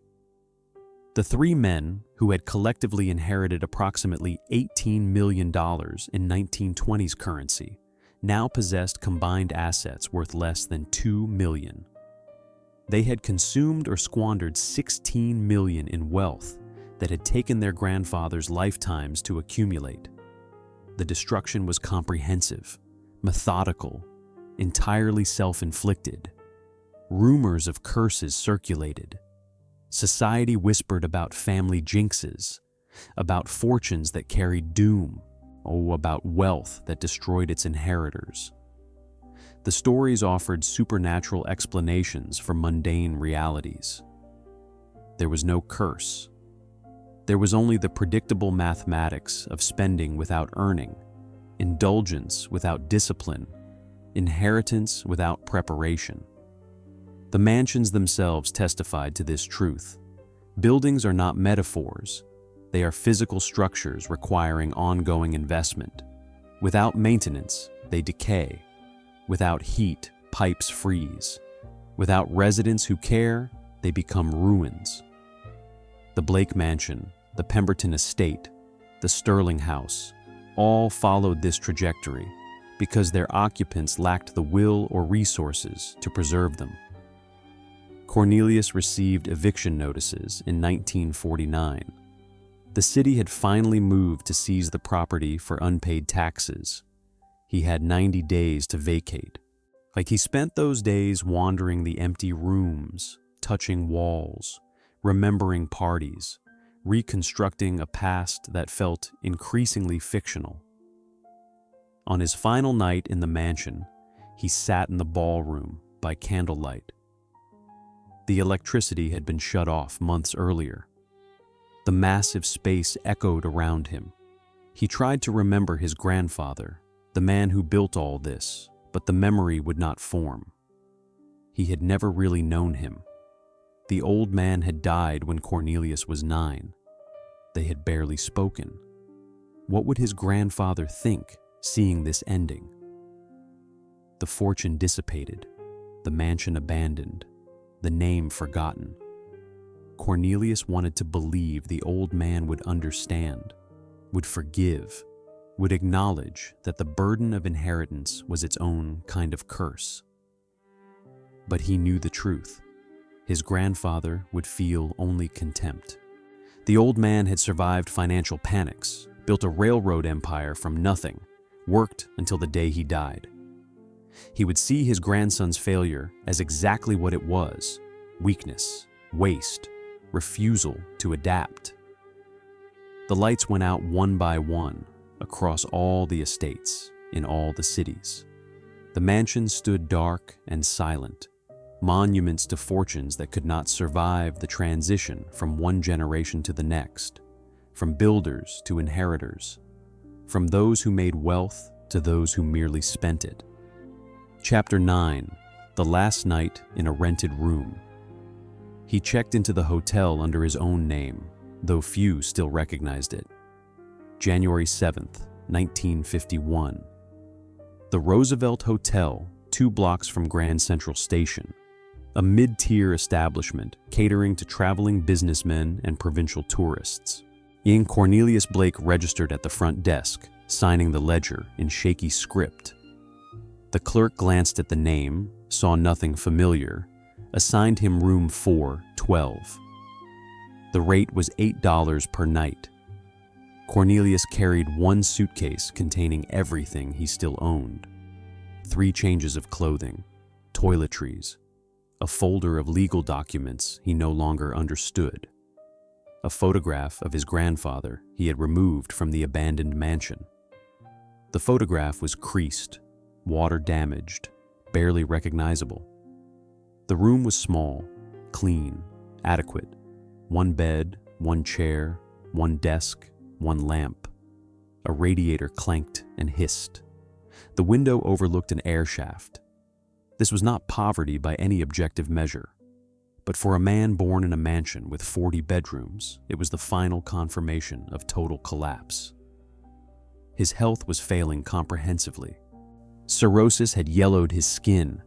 Speaker 1: The 3 men, who had collectively inherited approximately $18 million in 1920s currency, now possessed combined assets worth less than $2 million. They had consumed or squandered $16 million in wealth that had taken their grandfathers' lifetimes to accumulate. The destruction was comprehensive, methodical, entirely self-inflicted. Rumors of curses circulated. Society whispered about family jinxes, about fortunes that carried doom, about wealth that destroyed its inheritors. The stories offered supernatural explanations for mundane realities. There was no curse. There was only the predictable mathematics of spending without earning, indulgence without discipline, inheritance without preparation. The mansions themselves testified to this truth. Buildings are not metaphors. They are physical structures requiring ongoing investment. Without maintenance, they decay. Without heat, pipes freeze. Without residents who care, they become ruins. The Blake Mansion, the Pemberton Estate, the Sterling House, all followed this trajectory because their occupants lacked the will or resources to preserve them. Cornelius received eviction notices in 1949. The city had finally moved to seize the property for unpaid taxes. He had 90 days to vacate. He spent those days wandering the empty rooms, touching walls, remembering parties, reconstructing a past that felt increasingly fictional. On his final night in the mansion, he sat in the ballroom by candlelight. The electricity had been shut off months earlier. The massive space echoed around him. He tried to remember his grandfather, the man who built all this, but the memory would not form. He had never really known him. The old man had died when Cornelius was 9. They had barely spoken. What would his grandfather think, seeing this ending? The fortune dissipated, the mansion abandoned, the name forgotten. Cornelius wanted to believe the old man would understand, would forgive, would acknowledge that the burden of inheritance was its own kind of curse. But he knew the truth. His grandfather would feel only contempt. The old man had survived financial panics, built a railroad empire from nothing, worked until the day he died. He would see his grandson's failure as exactly what it was: weakness, waste, refusal to adapt. The lights went out one by one across all the estates in all the cities. The mansion stood dark and silent, monuments to fortunes that could not survive the transition from one generation to the next, from builders to inheritors, from those who made wealth to those who merely spent it. Chapter 9. The Last Night in a Rented Room. He checked into the hotel under his own name, though few still recognized it. January 7th, 1951. The Roosevelt Hotel, 2 blocks from Grand Central Station, a mid-tier establishment catering to traveling businessmen and provincial tourists. Young Cornelius Blake registered at the front desk, signing the ledger in shaky script. The clerk glanced at the name, saw nothing familiar, assigned him room 412. The rate was $8 per night. Cornelius carried 1 suitcase containing everything he still owned. 3 changes of clothing, toiletries, a folder of legal documents he no longer understood, a photograph of his grandfather he had removed from the abandoned mansion. The photograph was creased, water-damaged, barely recognizable. The room was small, clean, adequate. 1 bed, 1 chair, 1 desk, 1 lamp. A radiator clanked and hissed. The window overlooked an air shaft. This was not poverty by any objective measure, but for a man born in a mansion with 40 bedrooms, it was the final confirmation of total collapse. His health was failing comprehensively. Cirrhosis had yellowed his skin.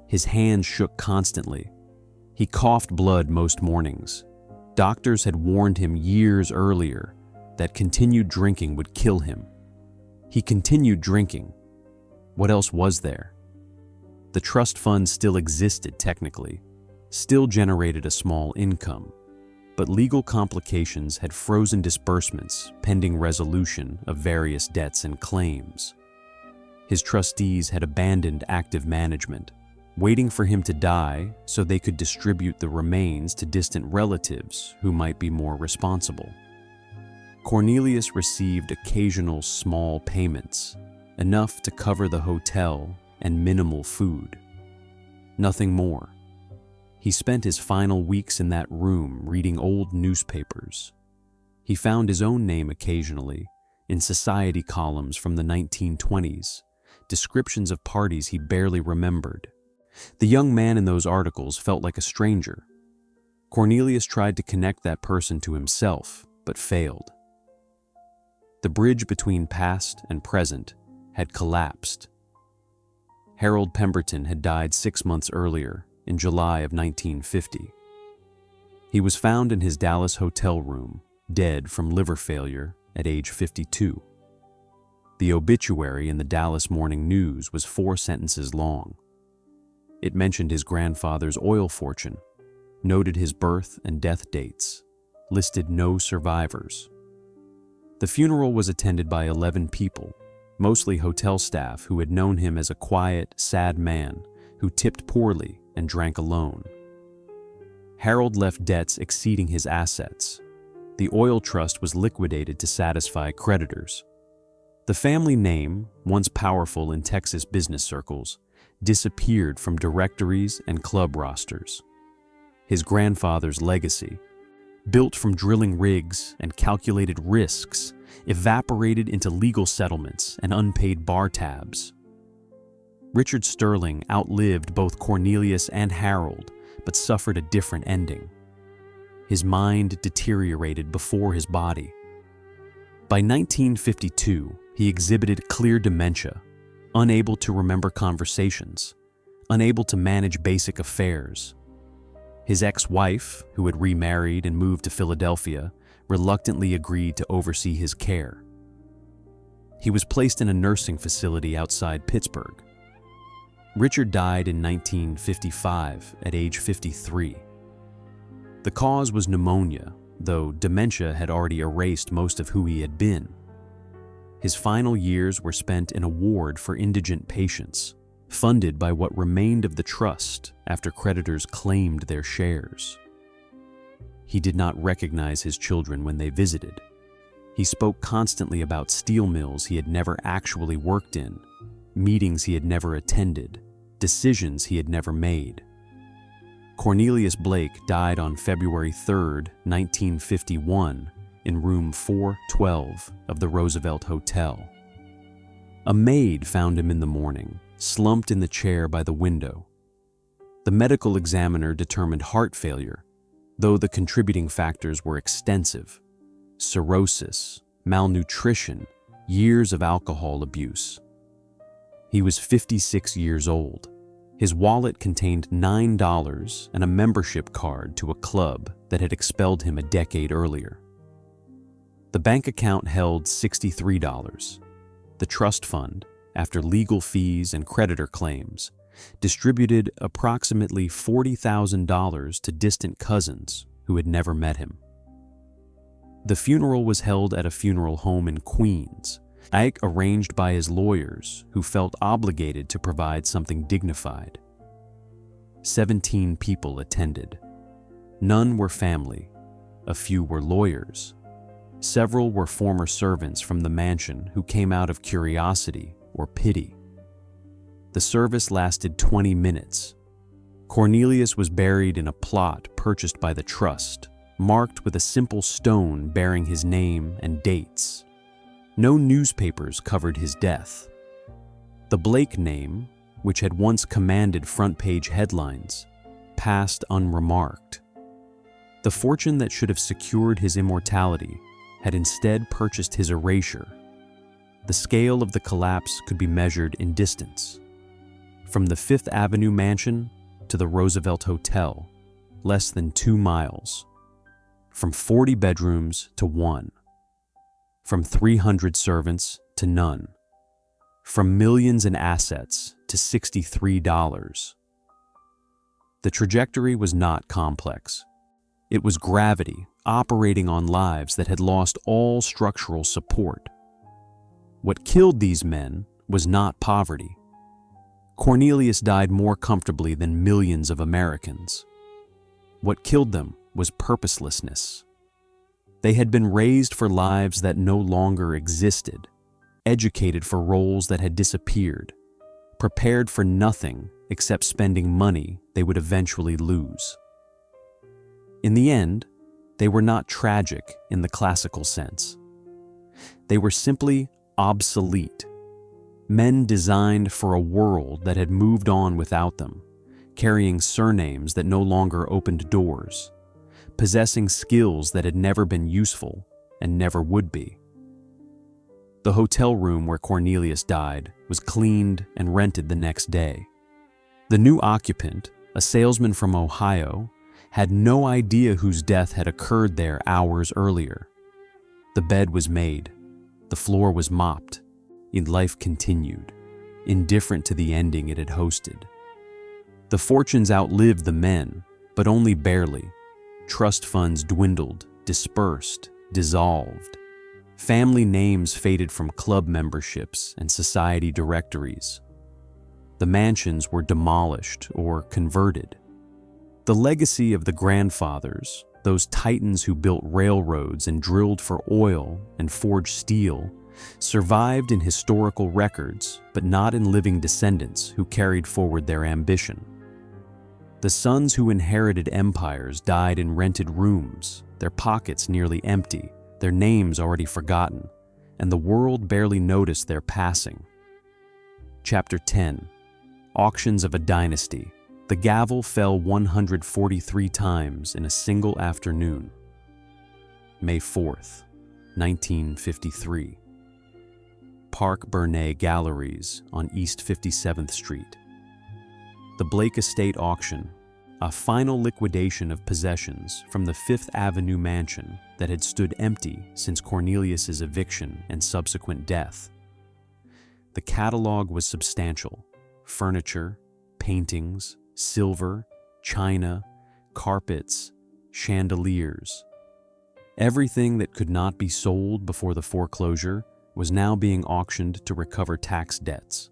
Speaker 1: His hands shook constantly. He coughed blood most mornings. Doctors had warned him years earlier that continued drinking would kill him. He continued drinking. What else was there? The trust fund still existed technically, still generated a small income, but legal complications had frozen disbursements pending resolution of various debts and claims. His trustees had abandoned active management, waiting for him to die so they could distribute the remains to distant relatives who might be more responsible. Cornelius received occasional small payments, enough to cover the hotel and minimal food. Nothing more. He spent his final weeks in that room reading old newspapers. He found his own name occasionally in society columns from the 1920s, descriptions of parties he barely remembered. The young man in those articles felt like a stranger. Cornelius tried to connect that person to himself, but failed. The bridge between past and present had collapsed. Harold Pemberton had died 6 months earlier, in July of 1950. He was found in his Dallas hotel room, dead from liver failure at age 52. The obituary in the Dallas Morning News was 4 sentences long. It mentioned his grandfather's oil fortune, noted his birth and death dates, listed no survivors. The funeral was attended by 11 people, mostly hotel staff who had known him as a quiet, sad man who tipped poorly and drank alone. Harold left debts exceeding his assets. The oil trust was liquidated to satisfy creditors. The family name, once powerful in Texas business circles, disappeared from directories and club rosters. His grandfather's legacy, built from drilling rigs and calculated risks, evaporated into legal settlements and unpaid bar tabs. Richard Sterling outlived both Cornelius and Harold, but suffered a different ending. His mind deteriorated before his body. By 1952, he exhibited clear dementia, unable to remember conversations, unable to manage basic affairs. His ex-wife, who had remarried and moved to Philadelphia, reluctantly agreed to oversee his care. He was placed in a nursing facility outside Pittsburgh. Richard died in 1955 at age 53. The cause was pneumonia, though dementia had already erased most of who he had been. His final years were spent in a ward for indigent patients, funded by what remained of the trust after creditors claimed their shares. He did not recognize his children when they visited. He spoke constantly about steel mills he had never actually worked in, meetings he had never attended, decisions he had never made. Cornelius Blake died on February 3, 1951, in room 412 of the Roosevelt Hotel. A maid found him in the morning, slumped in the chair by the window. The medical examiner determined heart failure, though the contributing factors were extensive: cirrhosis, malnutrition, years of alcohol abuse. He was 56 years old. His wallet contained $9 and a membership card to a club that had expelled him a decade earlier. The bank account held $63. The trust fund, after legal fees and creditor claims, distributed approximately $40,000 to distant cousins who had never met him. The funeral was held at a funeral home in Queens, arranged by his lawyers, who felt obligated to provide something dignified. 17 people attended. None were family. A few were lawyers. Several were former servants from the mansion who came out of curiosity or pity. The service lasted 20 minutes. Cornelius was buried in a plot purchased by the trust, marked with a simple stone bearing his name and dates. No newspapers covered his death. The Blake name, which had once commanded front-page headlines, passed unremarked. The fortune that should have secured his immortality had instead purchased his erasure. The scale of the collapse could be measured in distance. From the Fifth Avenue mansion to the Roosevelt Hotel, less than 2 miles. From 40 bedrooms to 1. From 300 servants to none. From millions in assets to $63. The trajectory was not complex. It was gravity operating on lives that had lost all structural support. What killed these men was not poverty. Cornelius died more comfortably than millions of Americans. What killed them was purposelessness. They had been raised for lives that no longer existed, educated for roles that had disappeared, prepared for nothing except spending money they would eventually lose. In the end, they were not tragic in the classical sense. They were simply obsolete. Men designed for a world that had moved on without them, carrying surnames that no longer opened doors, possessing skills that had never been useful and never would be. The hotel room where Cornelius died was cleaned and rented the next day. The new occupant, a salesman from Ohio, had no idea whose death had occurred there hours earlier. The bed was made, the floor was mopped, and life continued, indifferent to the ending it had hosted. The fortunes outlived the men, but only barely. Trust funds dwindled, dispersed, dissolved. Family names faded from club memberships and society directories. The mansions were demolished or converted. The legacy of the grandfathers, those titans who built railroads and drilled for oil and forged steel, survived in historical records, but not in living descendants who carried forward their ambition. The sons who inherited empires died in rented rooms, their pockets nearly empty, their names already forgotten, and the world barely noticed their passing. Chapter 10. Auctions of a Dynasty. The gavel fell 143 times in a single afternoon. May 4th, 1953. Park Bernay Galleries on East 57th Street. The Blake Estate Auction, a final liquidation of possessions from the Fifth Avenue mansion that had stood empty since Cornelius's eviction and subsequent death. The catalog was substantial: furniture, paintings, silver, china, carpets, chandeliers. Everything that could not be sold before the foreclosure was now being auctioned to recover tax debts.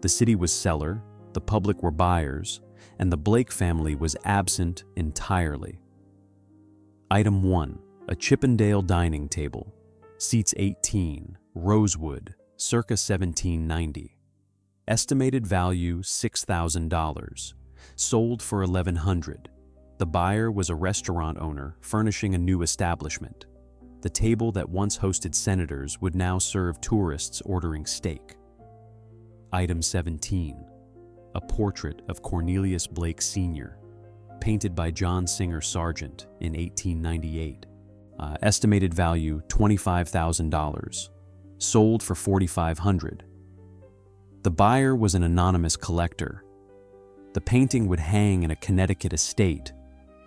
Speaker 1: The city was seller, the public were buyers, and the Blake family was absent entirely. Item 1. A Chippendale dining table. Seats 18, rosewood, circa 1790. Estimated value $6,000. Sold for $1,100. The buyer was a restaurant owner furnishing a new establishment. The table that once hosted senators would now serve tourists ordering steak. Item 17. A portrait of Cornelius Blake Sr., painted by John Singer Sargent in 1898. Estimated value $25,000. Sold for $4,500. The buyer was an anonymous collector. The painting would hang in a Connecticut estate,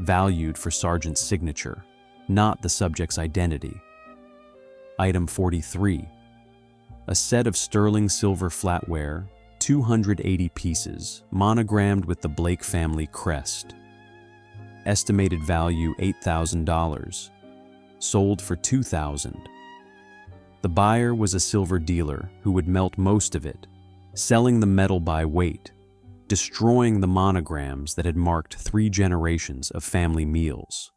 Speaker 1: valued for Sargent's signature, not the subject's identity. Item 43. A set of sterling silver flatware, 280 pieces, monogrammed with the Blake family crest. Estimated value $8,000. Sold for $2,000. The buyer was a silver dealer who would melt most of it, selling the metal by weight, destroying the monograms that had marked 3 generations of family meals.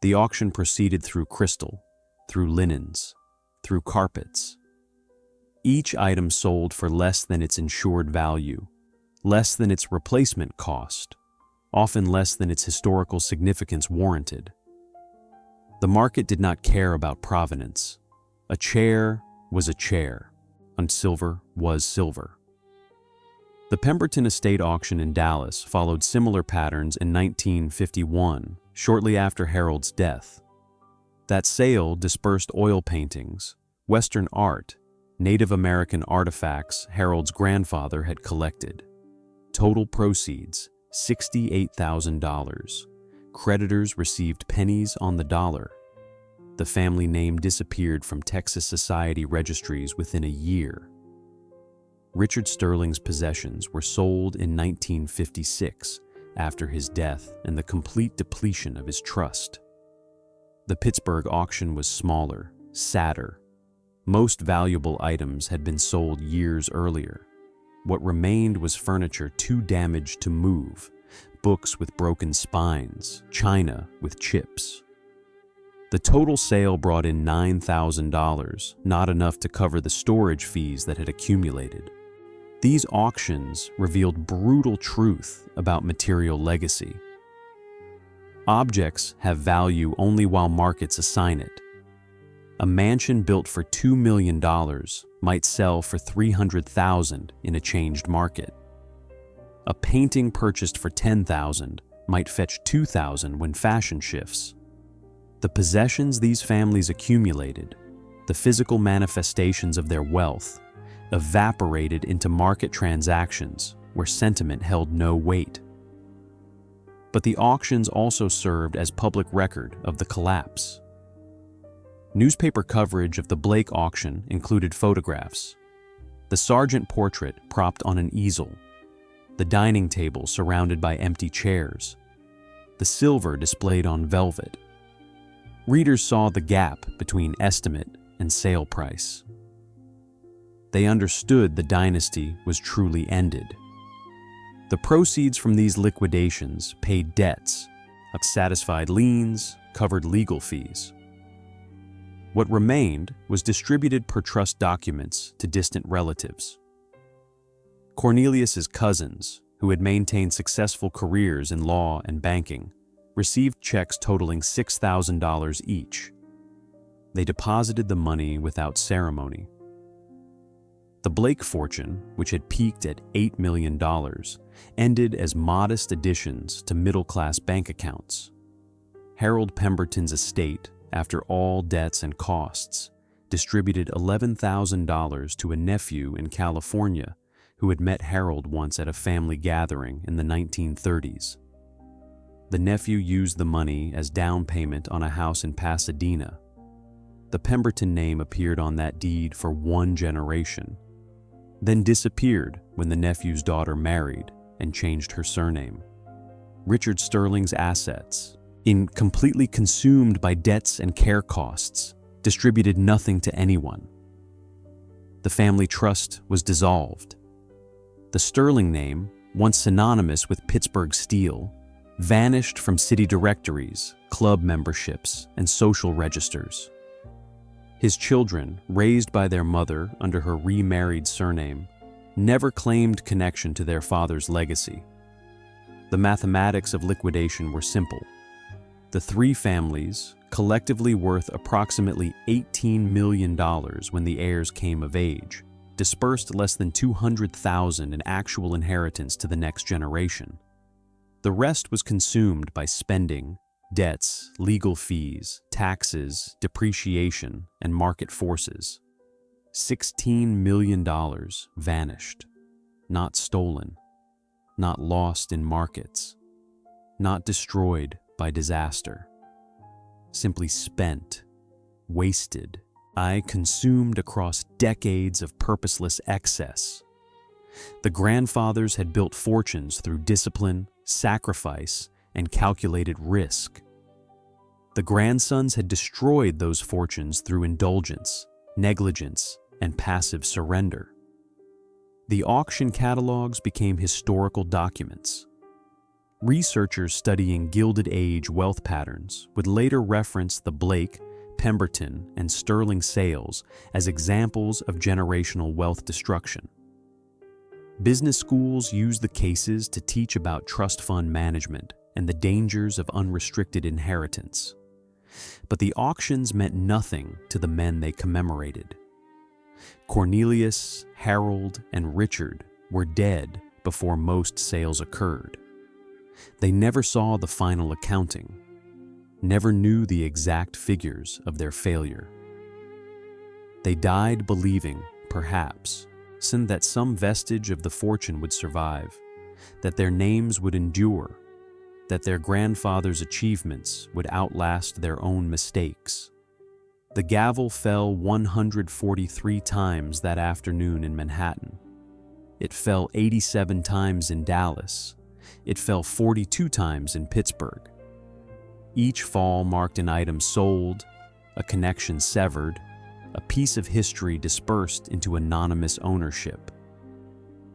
Speaker 1: The auction proceeded through crystal, through linens, through carpets. Each item sold for less than its insured value, less than its replacement cost, often less than its historical significance warranted. The market did not care about provenance. A chair was a chair, and silver was silver. The Pemberton Estate auction in Dallas followed similar patterns in 1951, shortly after Harold's death. That sale dispersed oil paintings, Western art, Native American artifacts Harold's grandfather had collected. Total proceeds, $68,000. Creditors received pennies on the dollar. The family name disappeared from Texas society registries within a year. Richard Sterling's possessions were sold in 1956 after his death and the complete depletion of his trust. The Pittsburgh auction was smaller, sadder. Most valuable items had been sold years earlier. What remained was furniture too damaged to move, books with broken spines, china with chips. The total sale brought in $9,000, not enough to cover the storage fees that had accumulated. These auctions revealed brutal truth about material legacy. Objects have value only while markets assign it. A mansion built for $2 million might sell for $300,000 in a changed market. A painting purchased for $10,000 might fetch $2,000 when fashion shifts. The possessions these families accumulated, the physical manifestations of their wealth, evaporated into market transactions where sentiment held no weight. But the auctions also served as public record of the collapse. Newspaper coverage of the Blake auction included photographs. The Sargent portrait propped on an easel, the dining table surrounded by empty chairs, the silver displayed on velvet. Readers saw the gap between estimate and sale price. They understood the dynasty was truly ended. The proceeds from these liquidations paid debts, satisfied liens, covered legal fees. What remained was distributed per trust documents to distant relatives. Cornelius's cousins, who had maintained successful careers in law and banking, received checks totaling $6,000 each. They deposited the money without ceremony. The Blake fortune, which had peaked at $8 million, ended as modest additions to middle-class bank accounts. Harold Pemberton's estate, after all debts and costs, distributed $11,000 to a nephew in California who had met Harold once at a family gathering in the 1930s. The nephew used the money as down payment on a house in Pasadena. The Pemberton name appeared on that deed for 1 generation, then disappeared when the nephew's daughter married and changed her surname. Richard Sterling's assets, completely consumed by debts and care costs, distributed nothing to anyone. The family trust was dissolved. The Sterling name, once synonymous with Pittsburgh steel, vanished from city directories, club memberships, and social registers. His children, raised by their mother under her remarried surname, never claimed connection to their father's legacy. The mathematics of liquidation were simple. The three families, collectively worth approximately $18 million when the heirs came of age, dispersed less than $200,000 in actual inheritance to the next generation. The rest was consumed by spending, debts, legal fees, taxes, depreciation, and market forces. $16 million vanished, not stolen, not lost in markets, not destroyed by disaster. Simply spent, wasted, consumed across decades of purposeless excess. The grandfathers had built fortunes through discipline, sacrifice, and calculated risk. The grandsons had destroyed those fortunes through indulgence, negligence, and passive surrender. The auction catalogs became historical documents. Researchers studying Gilded Age wealth patterns would later reference the Blake, Pemberton, and Sterling sales as examples of generational wealth destruction. Business schools used the cases to teach about trust fund management and the dangers of unrestricted inheritance. But the auctions meant nothing to the men they commemorated. Cornelius, Harold, and Richard were dead before most sales occurred. They never saw the final accounting, never knew the exact figures of their failure. They died believing, perhaps, that some vestige of the fortune would survive, that their names would endure, that their grandfathers' achievements would outlast their own mistakes. The gavel fell 143 times that afternoon in Manhattan. It fell 87 times in Dallas. It fell 42 times in Pittsburgh. Each fall marked an item sold, a connection severed, a piece of history dispersed into anonymous ownership.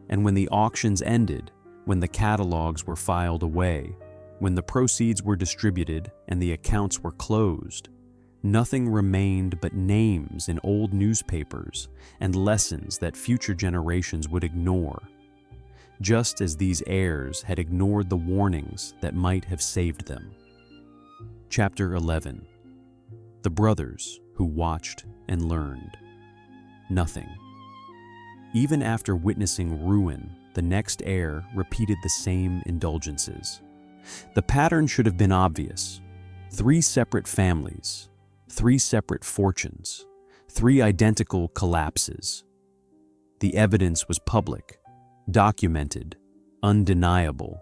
Speaker 1: And when the auctions ended, when the catalogs were filed away, when the proceeds were distributed and the accounts were closed, nothing remained but names in old newspapers and lessons that future generations would ignore, just as these heirs had ignored the warnings that might have saved them. Chapter 11. The Brothers Who Watched and Learned. Nothing. Even after witnessing ruin, the next heir repeated the same indulgences. The pattern should have been obvious. 3 separate families, 3 separate fortunes, 3 identical collapses. The evidence was public, documented, undeniable.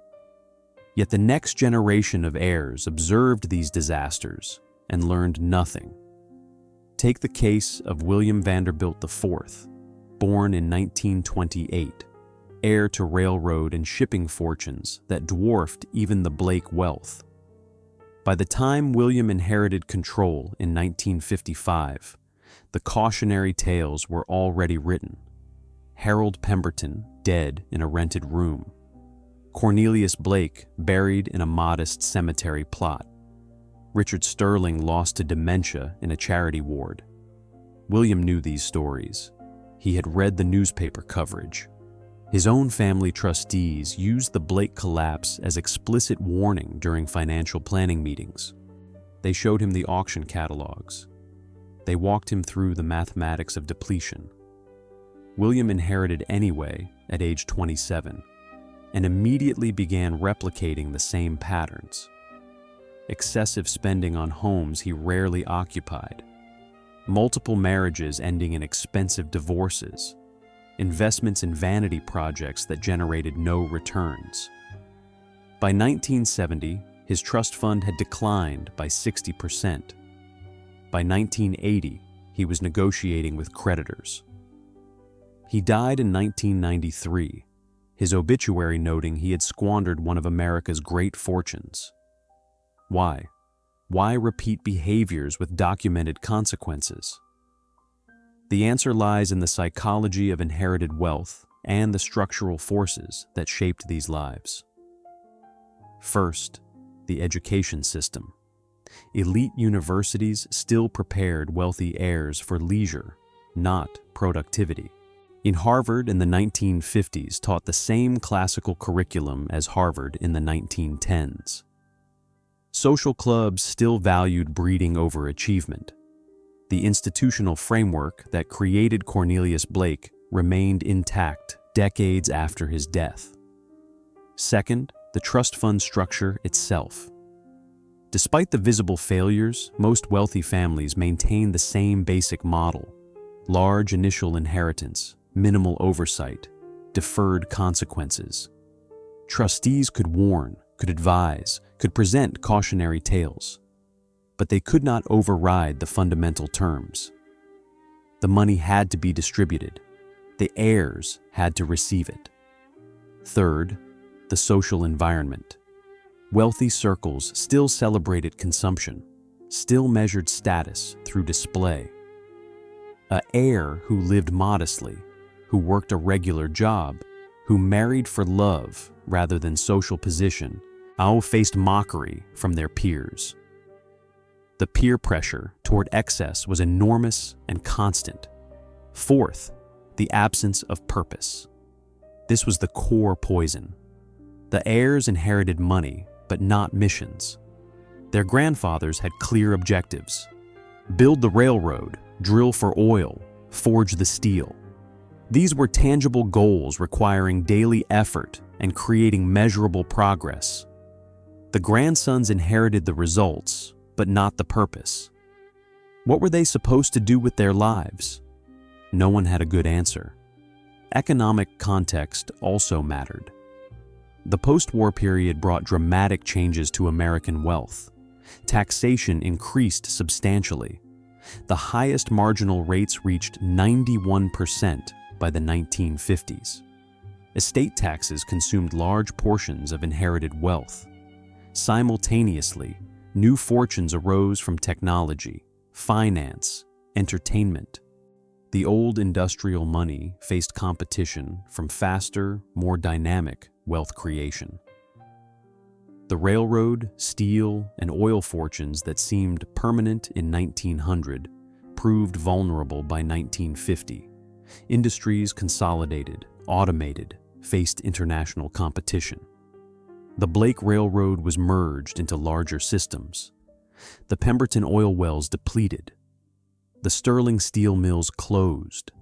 Speaker 1: Yet the next generation of heirs observed these disasters and learned nothing. Take the case of William Vanderbilt IV, born in 1928, heir to railroad and shipping fortunes that dwarfed even the Blake wealth. By the time William inherited control in 1955, the cautionary tales were already written. Harold Pemberton dead in a rented room. Cornelius Blake buried in a modest cemetery plot. Richard Sterling lost to dementia in a charity ward. William knew these stories. He had read the newspaper coverage. His own family trustees used the Blake collapse as explicit warning during financial planning meetings. They showed him the auction catalogs. They walked him through the mathematics of depletion. William inherited anyway at age 27 and immediately began replicating the same patterns. Excessive spending on homes he rarely occupied, multiple marriages ending in expensive divorces, investments in vanity projects that generated no returns. By 1970, his trust fund had declined by 60%. By 1980, he was negotiating with creditors. He died in 1993, his obituary noting he had squandered one of America's great fortunes. Why? Why repeat behaviors with documented consequences? The answer lies in the psychology of inherited wealth and the structural forces that shaped these lives. First, the education system. Elite universities still prepared wealthy heirs for leisure, not productivity. In Harvard in the 1950s taught the same classical curriculum as Harvard in the 1910s. Social clubs still valued breeding over achievement. The institutional framework that created Cornelius Blake remained intact decades after his death. Second, the trust fund structure itself. Despite the visible failures, most wealthy families maintain the same basic model: large initial inheritance, minimal oversight, deferred consequences. Trustees could warn, could advise, could present cautionary tales, but they could not override the fundamental terms. The money had to be distributed. The heirs had to receive it. Third, the social environment. Wealthy circles still celebrated consumption, still measured status through display. An heir who lived modestly, who worked a regular job, who married for love rather than social position, all faced mockery from their peers. The peer pressure toward excess was enormous and constant. Fourth, the absence of purpose. This was the core poison. The heirs inherited money, but not missions. Their grandfathers had clear objectives: build the railroad, drill for oil, forge the steel. These were tangible goals requiring daily effort and creating measurable progress. The grandsons inherited the results, but not the purpose. What were they supposed to do with their lives? No one had a good answer. Economic context also mattered. The post-war period brought dramatic changes to American wealth. Taxation increased substantially. The highest marginal rates reached 91% by the 1950s. Estate taxes consumed large portions of inherited wealth. Simultaneously, new fortunes arose from technology, finance, entertainment. The old industrial money faced competition from faster, more dynamic wealth creation. The railroad, steel, and oil fortunes that seemed permanent in 1900 proved vulnerable by 1950. Industries consolidated, automated, faced international competition. The Blake Railroad was merged into larger systems. The Pemberton oil wells depleted. The Sterling steel mills closed.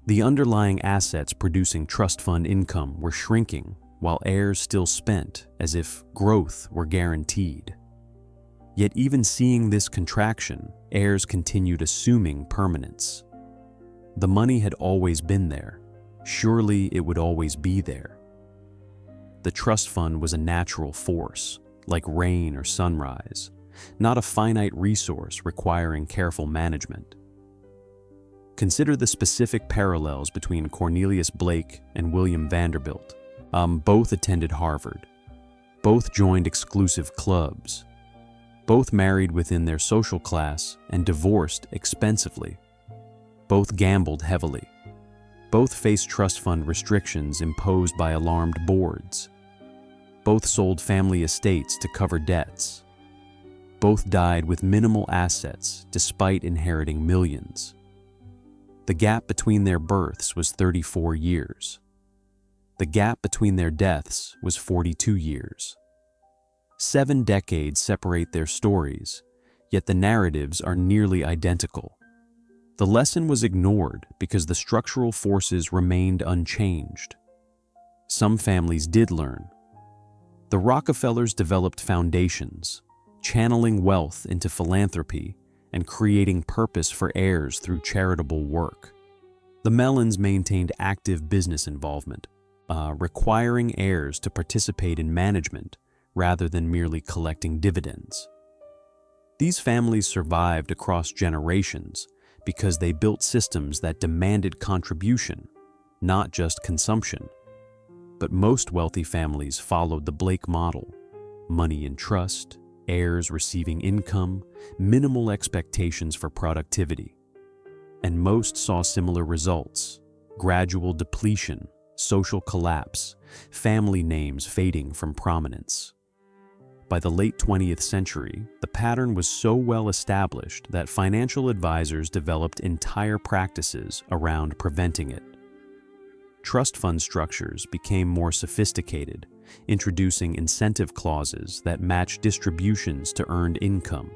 Speaker 1: The underlying assets producing trust fund income were shrinking, while heirs still spent as if growth were guaranteed. Yet even seeing this contraction, heirs continued assuming permanence. The money had always been there. Surely it would always be there. The trust fund was a natural force, like rain or sunrise, not a finite resource requiring careful management. Consider the specific parallels between Cornelius Blake and William Vanderbilt. Both attended Harvard. Both joined exclusive clubs. Both married within their social class and divorced expensively. Both gambled heavily. Both faced trust fund restrictions imposed by alarmed boards. Both sold family estates to cover debts. Both died with minimal assets despite inheriting millions. The gap between their births was 34 years. The gap between their deaths was 42 years. 7 decades separate their stories, yet the narratives are nearly identical. The lesson was ignored because the structural forces remained unchanged. Some families did learn. The Rockefellers developed foundations, channeling wealth into philanthropy and creating purpose for heirs through charitable work. The Mellons maintained active business involvement, requiring heirs to participate in management rather than merely collecting dividends. These families survived across generations because they built systems that demanded contribution, not just consumption. But most wealthy families followed the Blake model: money in trust, heirs receiving income, minimal expectations for productivity. And most saw similar results: gradual depletion, social collapse, family names fading from prominence. By the late 20th century, the pattern was so well established that financial advisors developed entire practices around preventing it. trust fund structures became more sophisticated, introducing incentive clauses that match distributions to earned income.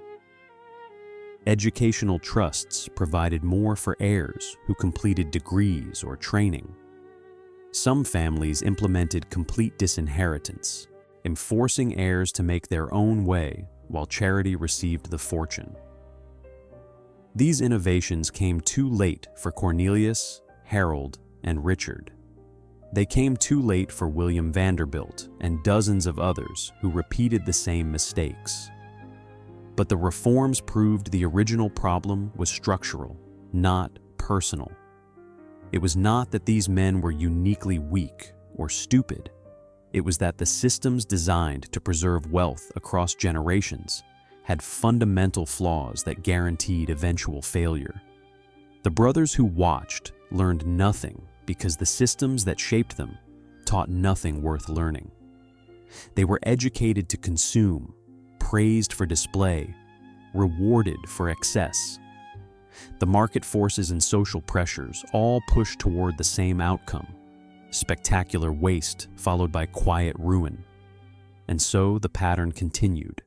Speaker 1: Educational trusts provided more for heirs who completed degrees or training. Some families implemented complete disinheritance, enforcing heirs to make their own way while charity received the fortune. These innovations came too late for Cornelius, Harold, and Richard. They came too late for William Vanderbilt and dozens of others who repeated the same mistakes. But the reforms proved the original problem was structural, not personal. It was not that these men were uniquely weak or stupid. It was that the systems designed to preserve wealth across generations had fundamental flaws that guaranteed eventual failure. The brothers who watched learned nothing because the systems that shaped them taught nothing worth learning. They were educated to consume, praised for display, rewarded for excess. The market forces and social pressures all pushed toward the same outcome: spectacular waste followed by quiet ruin. And so the pattern continued,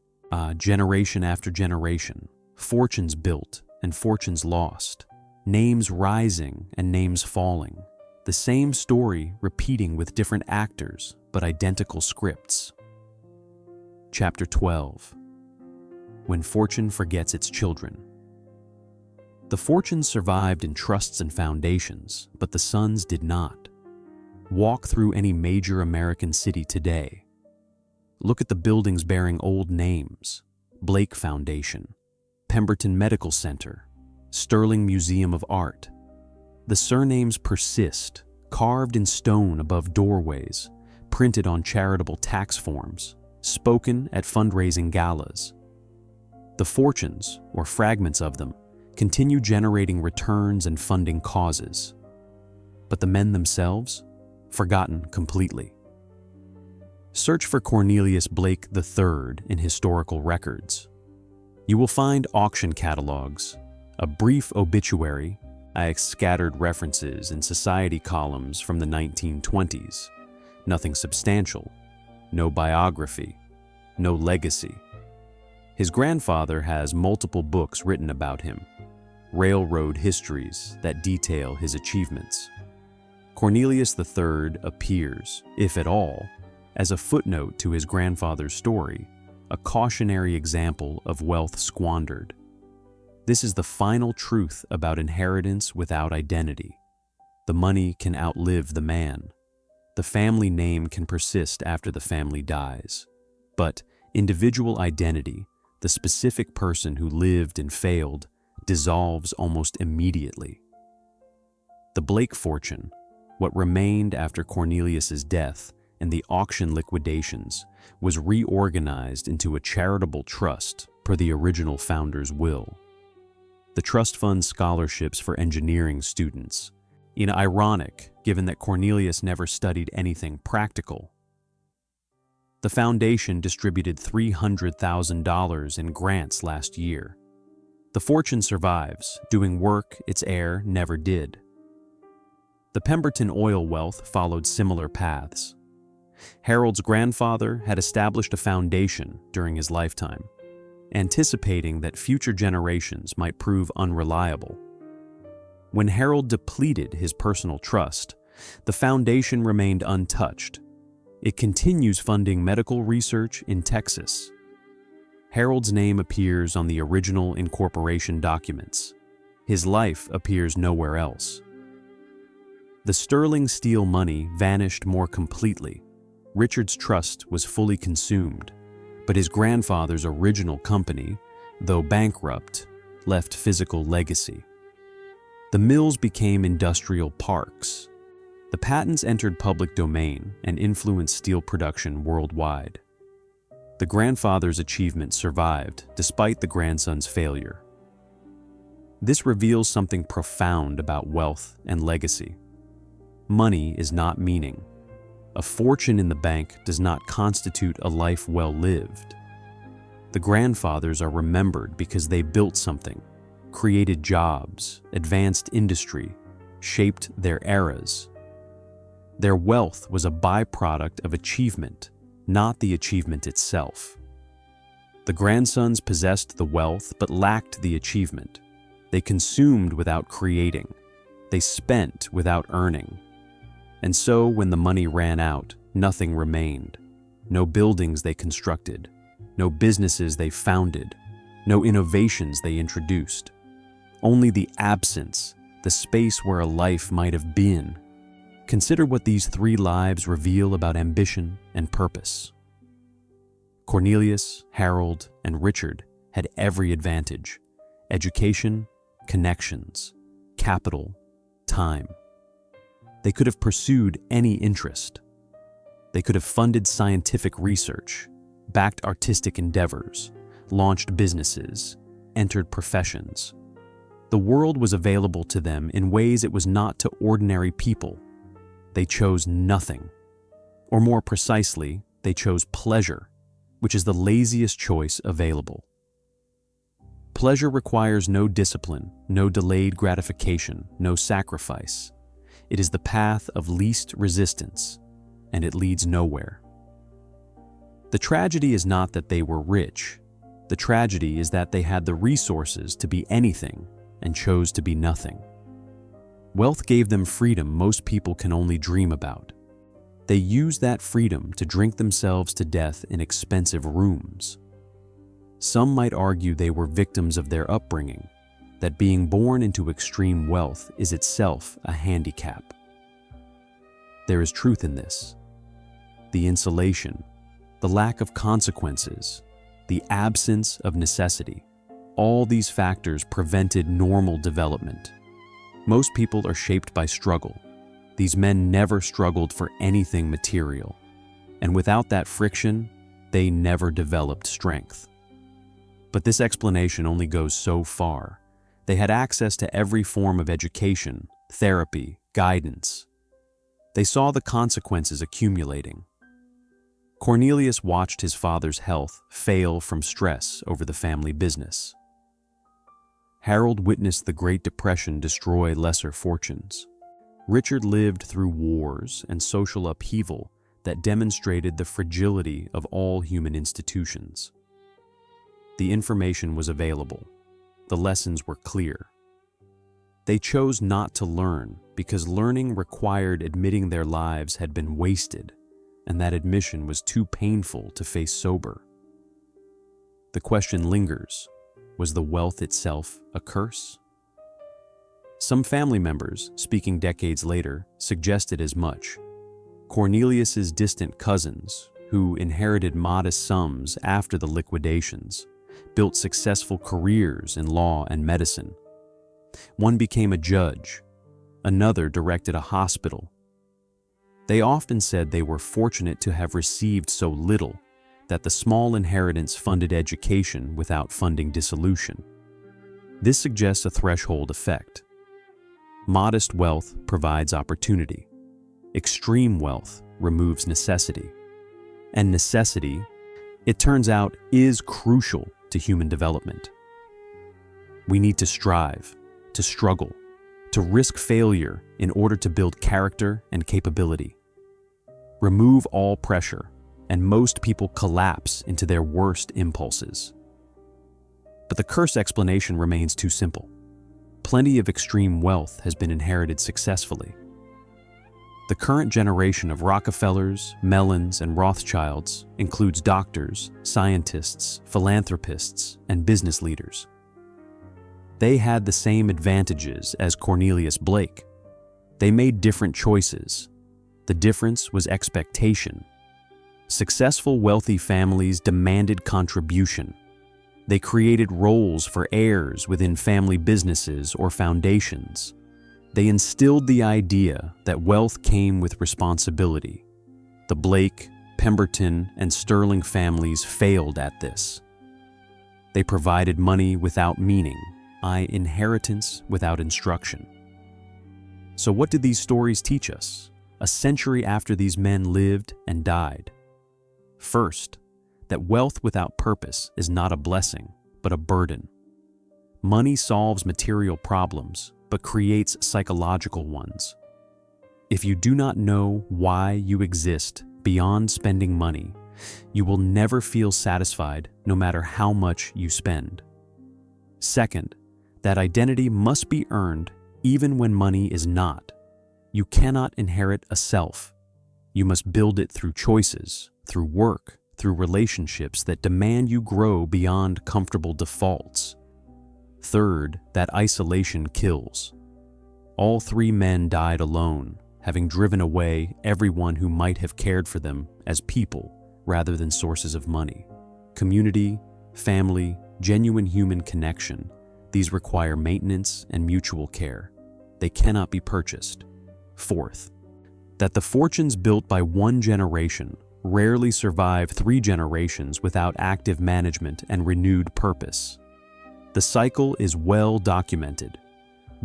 Speaker 1: generation after generation, fortunes built and fortunes lost, names rising and names falling, the same story repeating with different actors but identical scripts. Chapter 12. When Fortune Forgets Its Children. The fortunes survived in trusts and foundations, but the sons did not. Walk through any major American city today. Look at the buildings bearing old names: Blake Foundation, Pemberton Medical Center, Sterling Museum of Art. The surnames persist, carved in stone above doorways, printed on charitable tax forms, spoken at fundraising galas. The fortunes, or fragments of them, continue generating returns and funding causes. But the men themselves? Forgotten completely. Search for Cornelius Blake III in historical records. You will find auction catalogs, a brief obituary, scattered references in society columns from the 1920s. Nothing substantial, no biography, no legacy. His grandfather has multiple books written about him, railroad histories that detail his achievements. Cornelius III appears, if at all, as a footnote to his grandfather's story, a cautionary example of wealth squandered. This is the final truth about inheritance without identity. The money can outlive the man. The family name can persist after the family dies. But individual identity, the specific person who lived and failed, dissolves almost immediately. The Blake fortune, what remained after Cornelius's death and the auction liquidations, was reorganized into a charitable trust per the original founder's will. The trust funds scholarships for engineering students, ironic given that Cornelius never studied anything practical. The foundation distributed $300,000 in grants last year. The fortune survives, doing work its heir never did. The Pemberton oil wealth followed similar paths. Harold's grandfather had established a foundation during his lifetime, anticipating that future generations might prove unreliable. When Harold depleted his personal trust, the foundation remained untouched. It continues funding medical research in Texas. Harold's name appears on the original incorporation documents. His life appears nowhere else. The sterling steel money vanished more completely. Richard's trust was fully consumed, but his grandfather's original company, though bankrupt, left physical legacy. The mills became industrial parks. The patents entered public domain and influenced steel production worldwide. The grandfather's achievement survived despite the grandson's failure. This reveals something profound about wealth and legacy. Money is not meaning. A fortune in the bank does not constitute a life well lived. The grandfathers are remembered because they built something, created jobs, advanced industry, shaped their eras. Their wealth was a byproduct of achievement, not the achievement itself. The grandsons possessed the wealth but lacked the achievement. They consumed without creating. They spent without earning. And so, when the money ran out, nothing remained. No buildings they constructed, no businesses they founded, no innovations they introduced. Only the absence, the space where a life might have been. Consider what these three lives reveal about ambition and purpose. Cornelius, Harold, and Richard had every advantage: education, connections, capital, time. They could have pursued any interest. They could have funded scientific research, backed artistic endeavors, launched businesses, entered professions. The world was available to them in ways it was not to ordinary people. They chose nothing. Or more precisely, they chose pleasure, which is the laziest choice available. Pleasure requires no discipline, no delayed gratification, no sacrifice. It is the path of least resistance, and it leads nowhere. The tragedy is not that they were rich. The tragedy is that they had the resources to be anything and chose to be nothing. Wealth gave them freedom most people can only dream about. They used that freedom to drink themselves to death in expensive rooms. Some might argue they were victims of their upbringing, that being born into extreme wealth is itself a handicap. There is truth in this. The insulation, the lack of consequences, the absence of necessity, all these factors prevented normal development. Most people are shaped by struggle. These men never struggled for anything material, and without that friction, they never developed strength. But this explanation only goes so far. They had access to every form of education, therapy, guidance. They saw the consequences accumulating. Cornelius watched his father's health fail from stress over the family business. Harold witnessed the Great Depression destroy lesser fortunes. Richard lived through wars and social upheaval that demonstrated the fragility of all human institutions. The information was available. The lessons were clear. They chose not to learn because learning required admitting their lives had been wasted, and that admission was too painful to face sober. The question lingers: was the wealth itself a curse? Some family members, speaking decades later, suggested as much. Cornelius's distant cousins, who inherited modest sums after the liquidations, built successful careers in law and medicine. One became a judge, another directed a hospital. They often said they were fortunate to have received so little that the small inheritance funded education without funding dissolution. This suggests a threshold effect. Modest wealth provides opportunity. Extreme wealth removes necessity. And necessity, it turns out, is crucial to human development. We need to strive, to struggle, to risk failure in order to build character and capability. Remove all pressure, and most people collapse into their worst impulses. But the curse explanation remains too simple. Plenty of extreme wealth has been inherited successfully. The current generation of Rockefellers, Mellons, and Rothschilds includes doctors, scientists, philanthropists, and business leaders. They had the same advantages as Cornelius Blake. They made different choices. The difference was expectation. Successful, wealthy families demanded contribution. They created roles for heirs within family businesses or foundations. They instilled the idea that wealth came with responsibility. The Blake, Pemberton, and Sterling families failed at this. They provided money without meaning, inheritance without instruction. So what did these stories teach us, a century after these men lived and died? First, that wealth without purpose is not a blessing, but a burden. Money solves material problems, but creates psychological ones. If you do not know why you exist beyond spending money, you will never feel satisfied no matter how much you spend. Second, that identity must be earned even when money is not. You cannot inherit a self. You must build it through choices, through work, through relationships that demand you grow beyond comfortable defaults. Third, that isolation kills. All three men died alone, having driven away everyone who might have cared for them as people rather than sources of money. Community, family, genuine human connection, these require maintenance and mutual care. They cannot be purchased. Fourth, that the fortunes built by one generation rarely survive 3 generations without active management and renewed purpose. The cycle is well documented.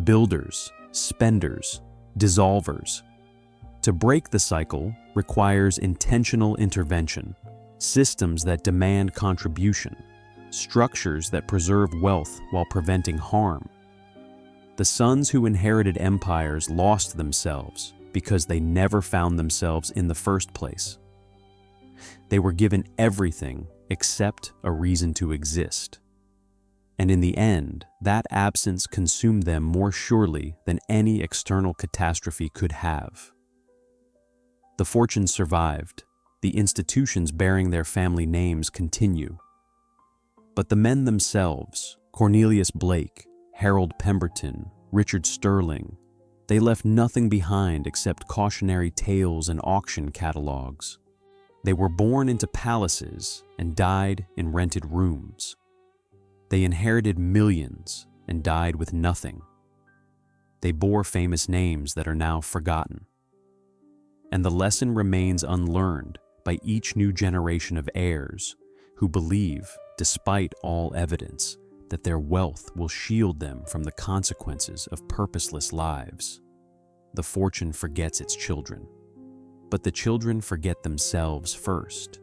Speaker 1: Builders, spenders, dissolvers. To break the cycle requires intentional intervention, systems that demand contribution, structures that preserve wealth while preventing harm. The sons who inherited empires lost themselves because they never found themselves in the first place. They were given everything except a reason to exist. And in the end, that absence consumed them more surely than any external catastrophe could have. The fortunes survived. The institutions bearing their family names continue. But the men themselves, Cornelius Blake, Harold Pemberton, Richard Sterling, they left nothing behind except cautionary tales and auction catalogs. They were born into palaces and died in rented rooms. They inherited millions and died with nothing. They bore famous names that are now forgotten. And the lesson remains unlearned by each new generation of heirs who believe, despite all evidence, that their wealth will shield them from the consequences of purposeless lives. The fortune forgets its children, but the children forget themselves first.